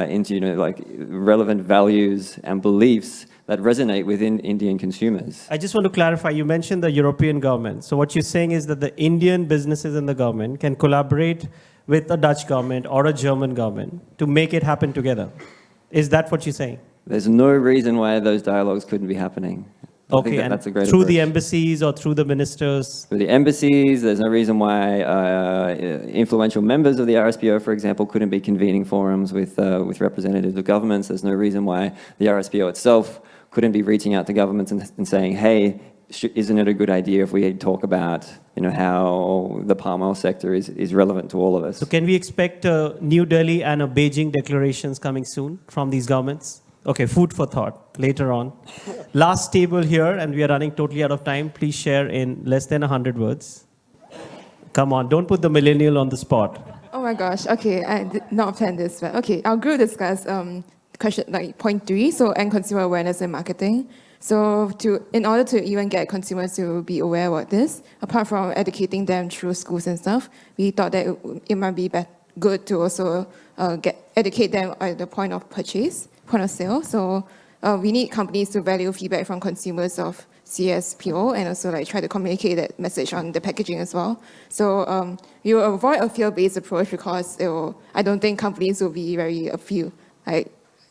into like relevant values and beliefs that resonate within Indian consumers. I just want to clarify, you mentioned the European government. So what you're saying is that the Indian businesses and the government can collaborate with a Dutch government or a German government to make it happen together. Is that what you're saying? There's no reason why those dialogues couldn't be happening. I think Okay, and that's a great through the approach. embassies or through the ministers? Through the embassies, there's no reason why influential members of the RSPO, for example, couldn't be convening forums with representatives of governments. There's no reason why the RSPO itself couldn't be reaching out to governments and saying, hey, isn't it a good idea if we talk about, how the palm oil sector is relevant to all of us? So can we expect New Delhi and Beijing declarations coming soon from these governments? Okay, food for thought later on. Last table here, and we are running totally out of time. Please share in less than 100 words. Come on, don't put the millennial on the spot. Oh my gosh, okay, I did not plan this, but okay, our group discuss question like point 3, so end consumer awareness and marketing. So in order to even get consumers to be aware about this, apart from educating them through schools and stuff, we thought that it might be good to also educate them at the point of purchase, point of sale. So we need companies to value feedback from consumers of CSPO and also like try to communicate that message on the packaging as well. So you will avoid a fear-based approach because I don't think companies will be very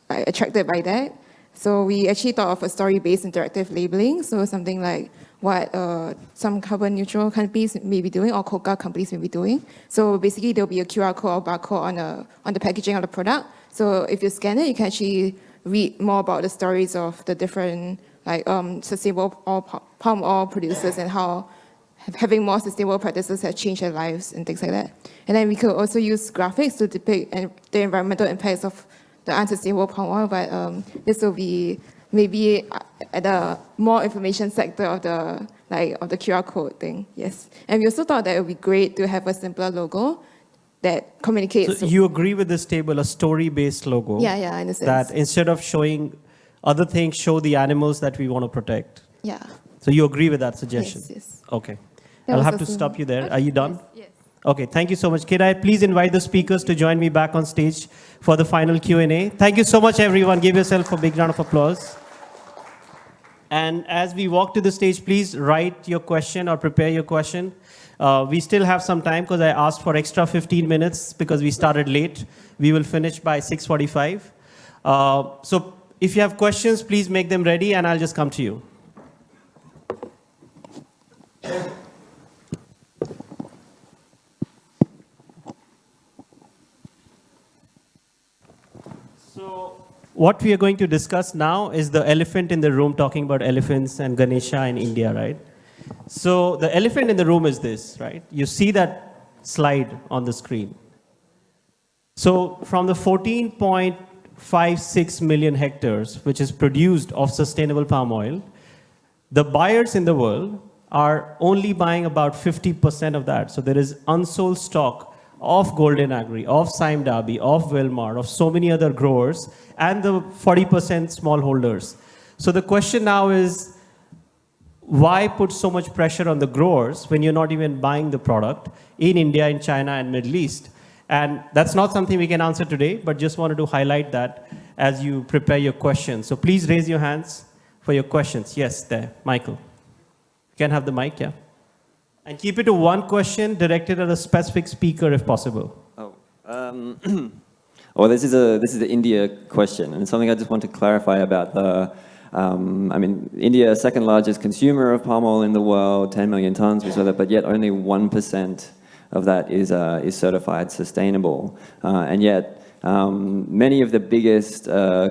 attracted by that. So we actually thought of a story-based interactive labeling, so something like what some carbon neutral companies may be doing or Coca companies may be doing. So basically there'll be a QR code or barcode on the packaging of the product. So if you scan it, you can actually read more about the stories of the different sustainable palm oil producers and how having more sustainable practices has changed their lives and things like that. And then we could also use graphics to depict the environmental impacts of the unsustainable palm oil, but this will be maybe at the more information sector of the QR code thing. Yes, and we also thought that it would be great to have a simpler logo that communicates. So you agree with this table, a story-based logo? Yeah, in a sense. That instead of showing other things, show the animals that we want to protect. Yeah. So you agree with that suggestion? Yes. Okay. That I'll was have to also- stop you there. Are you done? Yes. Okay, thank you so much. Can I please invite the speakers to join me back on stage for the final Q&A? Thank you so much, everyone. Give yourself a big round of applause. And as we walk to the stage, please write your question or prepare your question. We still have some time because I asked for extra 15 minutes because we started late. We will finish by 6:45. So if you have questions, please make them ready and I'll just come to you. What we are going to discuss now is the elephant in the room, talking about elephants and Ganesha in India, right? So the elephant in the room is this, right? You see that slide on the screen. So from the 14.56 million hectares, which is produced of sustainable palm oil, the buyers in the world are only buying about 50% of that. So there is unsold stock of Golden Agri, of Sime Darby, of Wilmar, of so many other growers, and the 40% smallholders. So the question now is, why put so much pressure on the growers when you're not even buying the product in India, in China, and Middle East? And that's not something we can answer today, but just wanted to highlight that as you prepare your questions. So please raise your hands for your questions. Yes, there, Michael. You can have the mic, yeah. And keep it to one question directed at a specific speaker if possible. Well, this is the India question, and it's something I just want to clarify about the. India, second largest consumer of palm oil in the world, 10 million tons, we saw that, but yet only 1% of that is certified sustainable, and yet many of the biggest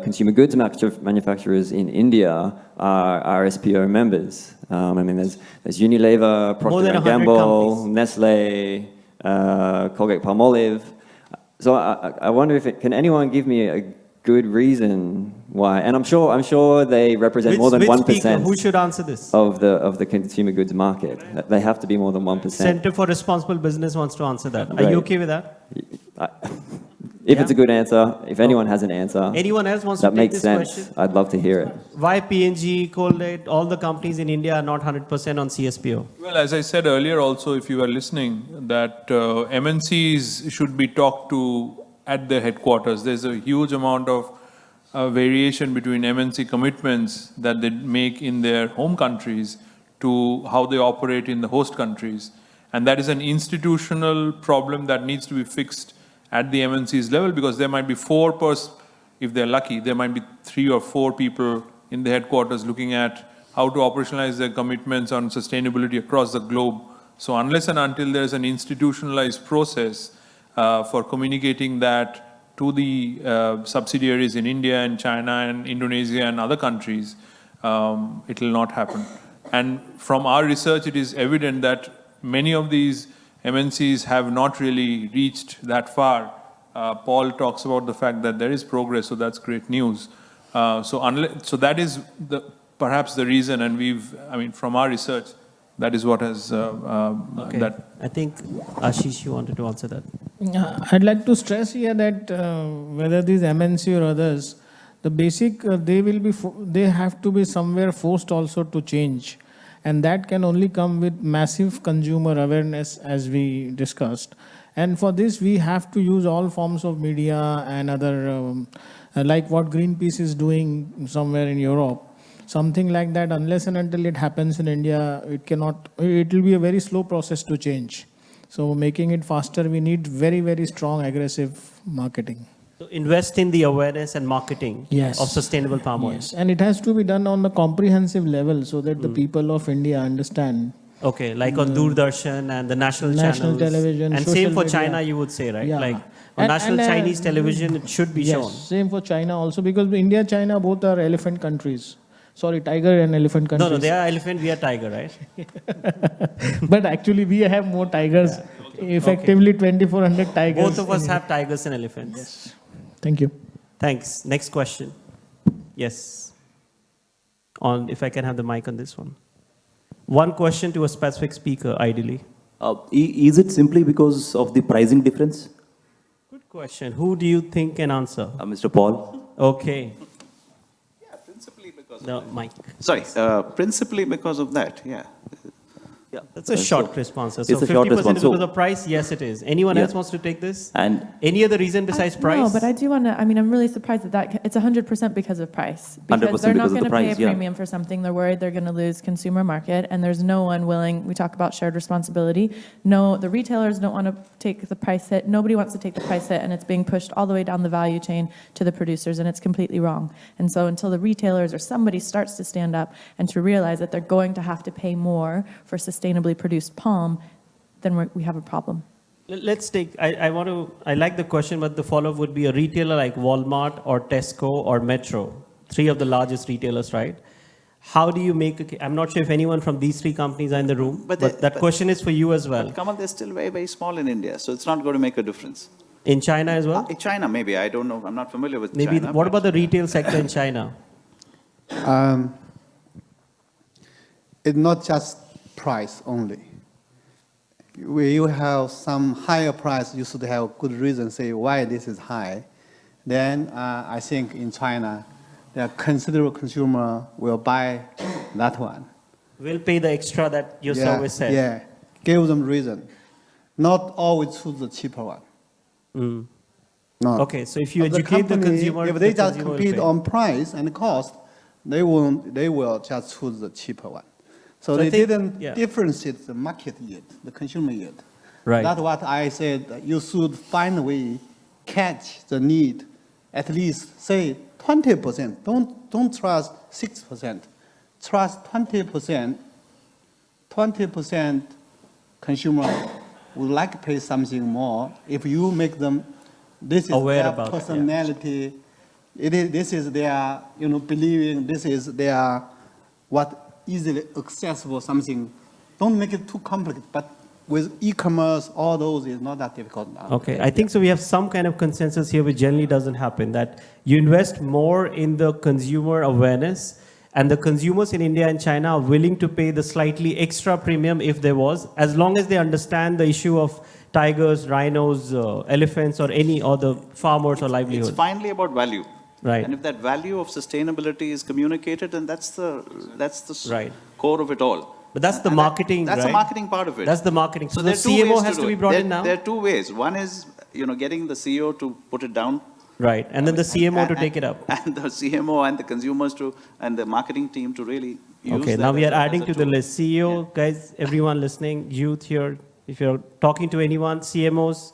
consumer goods manufacturers in India are RSPO members. There's Unilever, Procter & Gamble, Nestle, Colgate Palmolive. So I wonder can anyone give me a good reason why? And I'm sure they represent more than 1%. Who should answer this? Of the consumer goods market. They have to be more than 1%. Center for Responsible Business wants to answer that. Are you okay with that? If it's a good answer, if anyone has an answer. Anyone else wants to take this question? That makes sense. I'd love to hear it. Why P&G, Colgate, all the companies in India are not 100% on CSPO? Well, as I said earlier also, if you were listening, that MNCs should be talked to at the headquarters. There's a huge amount of variation between MNC commitments that they make in their home countries to how they operate in the host countries. And that is an institutional problem that needs to be fixed at the MNC's level, because there might be if they're lucky, there might be 3 or 4 people in the headquarters looking at how to operationalize their commitments on sustainability across the globe. So unless and until there's an institutionalized process for communicating that to the subsidiaries in India and China and Indonesia and other countries, it will not happen. And from our research, it is evident that many of these MNCs have not really reached that far. Paul talks about the fact that there is progress, so that's great news. So that is perhaps the reason, and from our research, that is what has that. I think Ashish, you wanted to answer that. I'd like to stress here that whether these MNC or others, the basic they have to be somewhere forced also to change, and that can only come with massive consumer awareness, as we discussed. And for this, we have to use all forms of media and other, like what Greenpeace is doing somewhere in Europe. Something like that, unless and until it happens in India, it will be a very slow process to change. So making it faster, we need very, very strong, aggressive marketing. So invest in the awareness and marketing of sustainable palm oil. Yes, and it has to be done on the comprehensive level so that the people of India understand. Okay, like on Doordarshan and the national channels. Television, and same for China, you would say, right? Yeah. Like on national Chinese television, it should be shown. Same for China also, because India, China, both are elephant countries. Sorry, tiger and elephant countries. No, they are elephant, we are tiger, right? But actually, we have more tigers. Effectively, 2,400 tigers. Both of us have tigers and elephants. Yes. Thank you. Thanks. Next question. Yes. If I can have the mic on this one. One question to a specific speaker, ideally. Is it simply because of the pricing difference? Good question. Who do you think can answer? Mr. Paul. Okay. Principally because of that. Mike. Sorry, principally because of that, yeah. That's a short response. So it's a short 50% response. is because of price? Yes, it is. Anyone else wants to take this? And any other reason besides price? No, but I do want to, I'm really surprised that it's 100% because of price. Because they're not going to pay a premium for something. They're worried they're going to lose consumer market, and there's no one willing, we talk about shared responsibility. No, the retailers don't want to take the price hit. Nobody wants to take the price hit, and it's being pushed all the way down the value chain to the producers, and it's completely wrong. And so until the retailers or somebody starts to stand up and to realize that they're going to have to pay more for sustainably produced palm, then we have a problem. Let's take, I like the question, but the follow-up would be a retailer like Walmart or Tesco or Metro, three of the largest retailers, right? How do you make I'm not sure if anyone from these three companies are in the room, but that question is for you as well. But come on, they're still very, very small in India, so it's not going to make a difference. In China as well? In China, maybe. I don't know. I'm not familiar with maybe China. What about the retail sector in China? It's not just price only. Where you have some higher price, you should have good reason say why this is high. Then I think in China, the considerable consumer will buy that one. Will pay the extra that your service said. Yeah, give them reason. Not always choose the cheaper one. No. Okay, so if you educate the consumer, if they just compete on price and cost, they will just choose the cheaper one. So they didn't differentiate the market yet, the consumer yet. Right. That's what I said. You should find a way catch the need, at least say 20%. Don't trust 6%. Trust 20%. 20% consumer would like to pay something more if you make them. This is aware their about personality. This is their believing. This is their what easily accessible something. Don't make it too complicated. But with e-commerce, all those is not that difficult now. Okay, I think so. We have some kind of consensus here, which generally doesn't happen. That you invest more in the consumer awareness, and the consumers in India and China are willing to pay the slightly extra premium if there was, as long as they understand the issue of tigers, rhinos, elephants, or any other farmers or livelihood. It's finally about value. Right. And if that value of sustainability is communicated, then that's the right. core of it all. But that's the marketing, That's right? the marketing part of it. That's the marketing. So the there are two CMO ways has to to do be it. brought in now? There are two ways. One is, getting the CEO to put it down. Right, and then the CMO to take it up. And the CMO and the consumers and the marketing team to really use Okay, that now we are as adding a to the tool. list. CEO, guys, everyone listening, youth here, if you're talking to anyone, CMOs,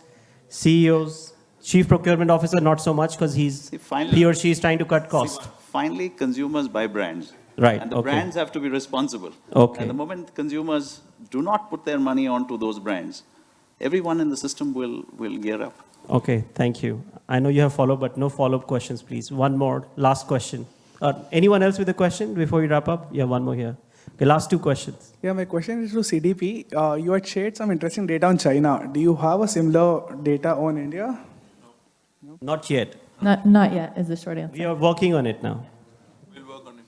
CEOs, Chief Procurement Officer, not so much because he or she is trying to cut cost. Finally, consumers buy brands. Right, And the brands have to be responsible. Okay. And the moment consumers do not put their money onto those brands, everyone in the system will gear up. Okay, thank you. I know you have follow-up, but no follow-up questions, please. One more, last question. Anyone else with a question before we wrap up? Yeah, one more here. Okay, last two questions. Yeah, my question is to CDP. You had shared some interesting data on China. Do you have a similar data on India? Not yet. Not yet is the short answer. We are working on it now. We'll work on it.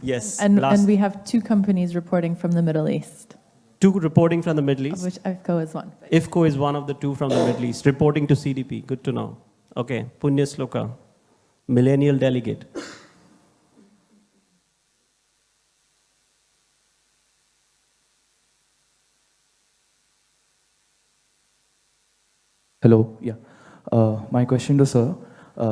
Yes. And we have 2 companies reporting from the Middle East. 2 reporting from the Middle Of East. which IFCO is one. IFCO is one of the 2 from the Middle East, reporting to CDP. Good to know. Okay, Punya Sloka, Millennial Delegate. Hello, yeah. My question to sir.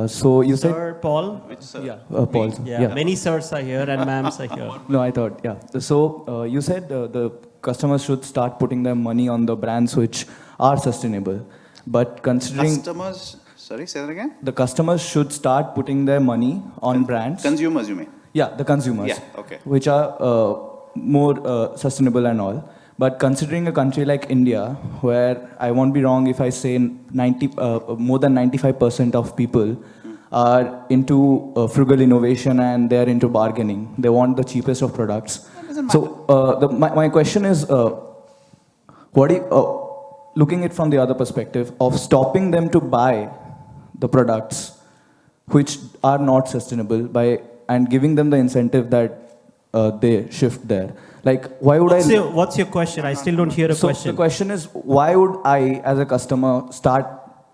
So you said... Sir Paul? Which sir? Yeah, Paul. Yeah, many sirs are here and ma'ams are here. No, I thought, yeah. So you said the customers should start putting their money on the brands which are sustainable. But considering... Customers, sorry, say that again? The customers should start putting their money on brands. Consumers, you mean? Yeah, the consumers. Yeah, okay. Which are more sustainable and all. But considering a country like India, where I won't be wrong if I say more than 95% of people are into frugal innovation and they're into bargaining. They want the cheapest of products. So my question is, looking at it from the other perspective of stopping them to buy the products which are not sustainable and giving them the incentive that they shift there. Like, why would What's your question? I still don't hear a question. So the question is, why would I, as a customer, start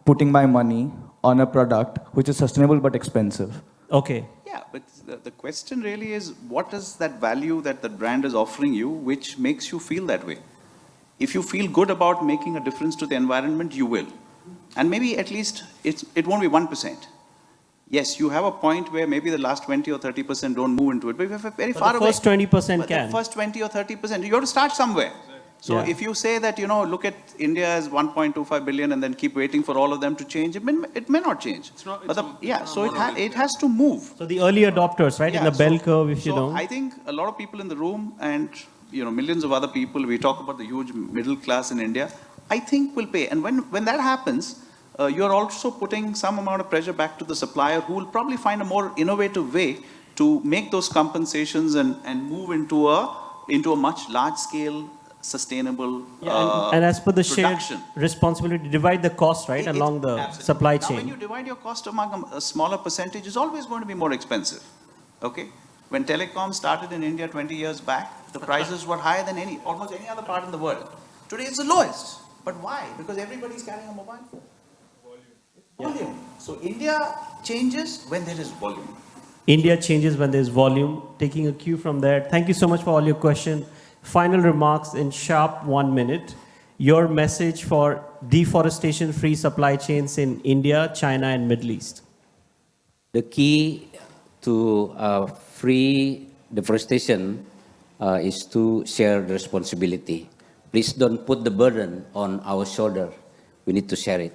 putting my money on a product which is sustainable but expensive? Okay. Yeah, but the question really is, what is that value that the brand is offering you which makes you feel that way? If you feel good about making a difference to the environment, you will. And maybe at least it won't be 1%. Yes, you have a point where maybe the last 20 or 30% don't move into it, but if you're very far away. The first 20% can. The first 20 or 30%, you have to start somewhere. So if you say that, look at India as 1.25 billion and then keep waiting for all of them to change, it may not change. So it has to move. So the early adopters, right, in the bell curve, if you know. I think a lot of people in the room and millions of other people, we talk about the huge middle class in India, I think will pay. And when that happens, you're also putting some amount of pressure back to the supplier who will probably find a more innovative way to make those compensations and move into a much large scale sustainable and as per the production. shared responsibility, divide the cost, right, along the absolutely. supply Now, chain. when you divide your cost among a smaller percentage, it's always going to be more expensive. Okay? When telecom started in India 20 years back, the prices were higher than almost any other part in the world. Today it's the lowest. But why? Because everybody's carrying a mobile phone. Volume. So India changes when there is volume. India changes when there's volume. Taking a cue from there. Thank you so much for all your questions. Final remarks in sharp 1 minute. Your message for deforestation-free supply chains in India, China, and Middle East. The key to free deforestation is to share the responsibility. Please don't put the burden on our shoulder. We need to share it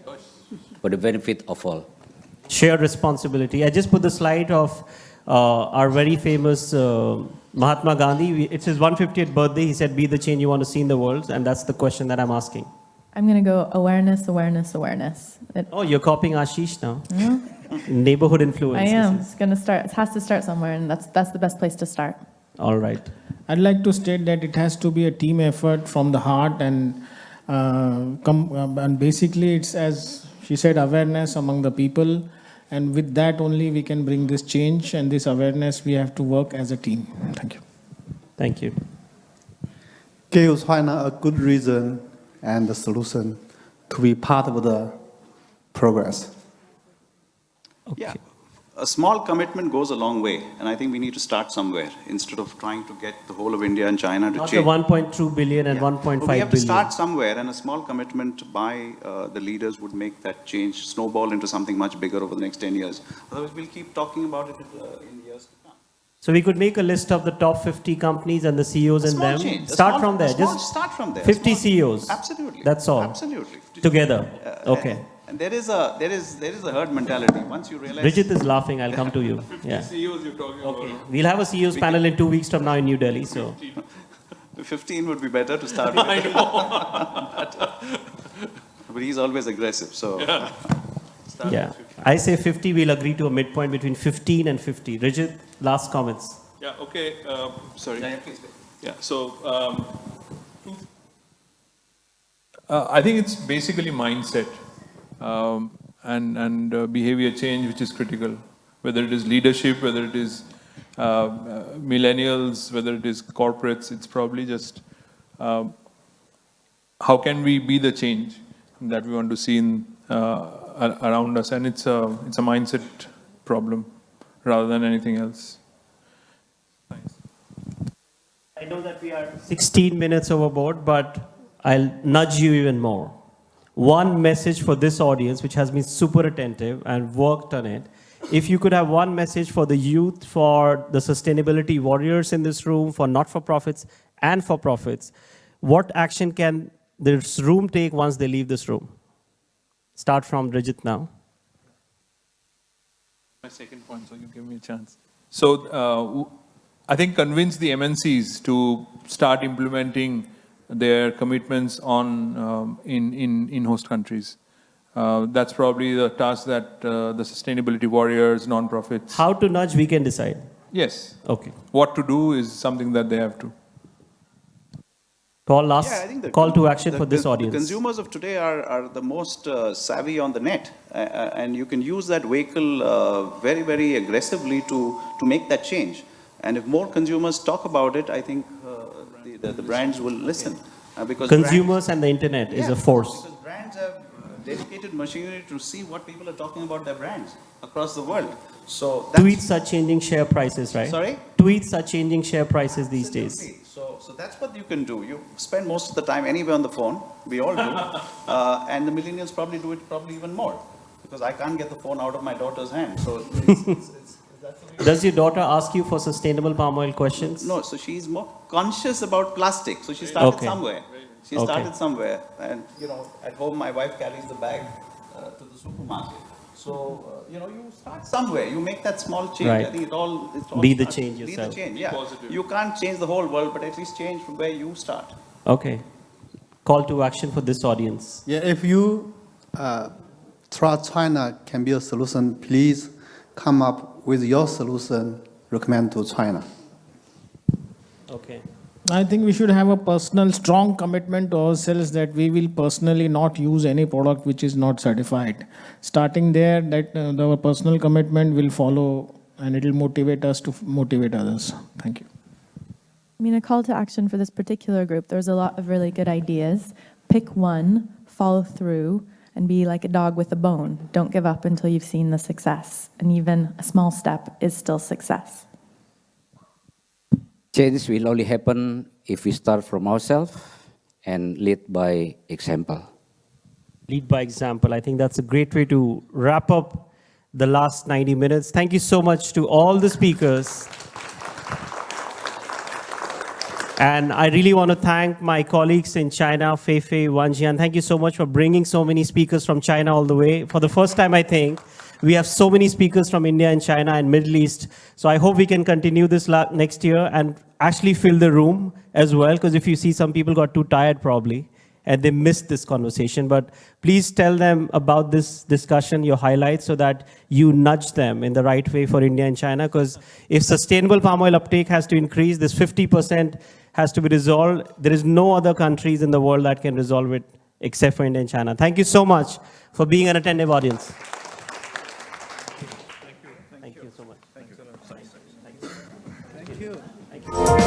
for the benefit of all. Shared responsibility. I just put the slide of our very famous Mahatma Gandhi. It's his 150th birthday. He said, be the change you want to see in the world. And that's the question that I'm asking. I'm going to go awareness, awareness, awareness. Oh, you're copying Ashish now. Yeah. Neighborhood influence. I am. It's going to start. It has to start somewhere, and that's the best place to start. All right. I'd like to state that it has to be a team effort from the heart, and basically it's, as she said, awareness among the people. And with that only we can bring this change and this awareness. We have to work as a team. Thank you. Thank you. Can you find a good reason and the solution to be part of the progress? Okay. Yeah. A small commitment goes a long way. And I think we need to start somewhere instead of trying to get the whole of India and China to Not change. the 1.2 billion and 1.5 billion. We have to start somewhere, and a small commitment by the leaders would make that change snowball into something much bigger over the next 10 years. Otherwise, we'll keep talking about it in years to come. So we could make a list of the top 50 companies and the CEOs in them. Change. Start from there. Just start from there. 50 CEOs. Absolutely. That's all. Absolutely. Together. Okay. And there is a herd mentality. Once you realize. Bridget is laughing. I'll come to you. 50 Yeah. CEOs you're talking about. We'll have a CEOs panel in 2 weeks from now in New Delhi. So 15 would be better to start with. I know. But he's always aggressive. So. yeah. I say 50. We'll agree to a midpoint between 15 and 50. Bridget, last comments. Yeah. Okay. Sorry. Yeah, please. Yeah, so I think it's basically mindset and behavior change which is critical. Whether it is leadership, whether it is millennials, whether it is corporates, it's probably just how can we be the change that we want to see in, around us, and it's a mindset problem rather than anything else. I know that we are 16 minutes overboard, but I'll nudge you even more. One message for this audience, which has been super attentive and worked on it. If you could have one message for the youth, for the sustainability warriors in this room, for not-for-profits and for-profits, what action can this room take once they leave this room? Start from Bridget now. My second point, so you give me a chance. So I think convince the MNCs to start implementing their commitments on in host countries. That's probably the task that the sustainability warriors, non-profits. How to nudge, we can decide. Yes. Okay. What to do is something that they have to. Call call to action for this audience. The consumers of today are the most savvy on the net, and you can use that vehicle very, very aggressively to make that change. And if more consumers talk about it, I think the brands will listen. Because consumers and the internet is a force. Because brands have dedicated machinery to see what people are talking about their brands across the world. So tweets are changing share prices, right? Sorry? Tweets are changing share prices these days. So that's what you can do. You spend most of the time anyway on the phone. We all do. And the millennials probably do it even more. Because I can't get the phone out of my daughter's hand. So Does your daughter ask you for sustainable palm oil questions? No, so she's more conscious about plastic. So she started somewhere. She started somewhere. And, at home my wife carries the bag to the supermarket. So, you start somewhere. You make that small change. Right. I think it all be the change yourself. Be the change, yeah. You can't change the whole world, but at least change from where you start. Okay. Call to action for this audience. Yeah, if you trust China can be a solution, please come up with your solution, recommend to China. Okay. I think we should have a personal, strong commitment to ourselves that we will personally not use any product which is not certified. Starting there, that our personal commitment will follow and it will motivate us to motivate others. Thank you. I mean, a call to action for this particular group, there's a lot of really good ideas. Pick one, follow through, and be like a dog with a bone. Don't give up until you've seen the success. And even a small step is still success. Change will only happen if we start from ourselves and lead by example. Lead by example. I think that's a great way to wrap up the last 90 minutes. Thank you so much to all the speakers. And I really want to thank my colleagues in China, Feifei, Wanjian. Thank you so much for bringing so many speakers from China all the way. For the first time, I think, we have so many speakers from India and China and Middle East. So I hope we can continue this next year and actually fill the room as well. Because if you see, some people got too tired probably and they missed this conversation. But please tell them about this discussion, your highlights, so that you nudge them in the right way for India and China. Because if sustainable palm oil uptake has to increase, this 50% has to be resolved. There is no other countries in the world that can resolve it except for India and China. Thank you so much for being an attentive audience. Thank you so much. Thank you.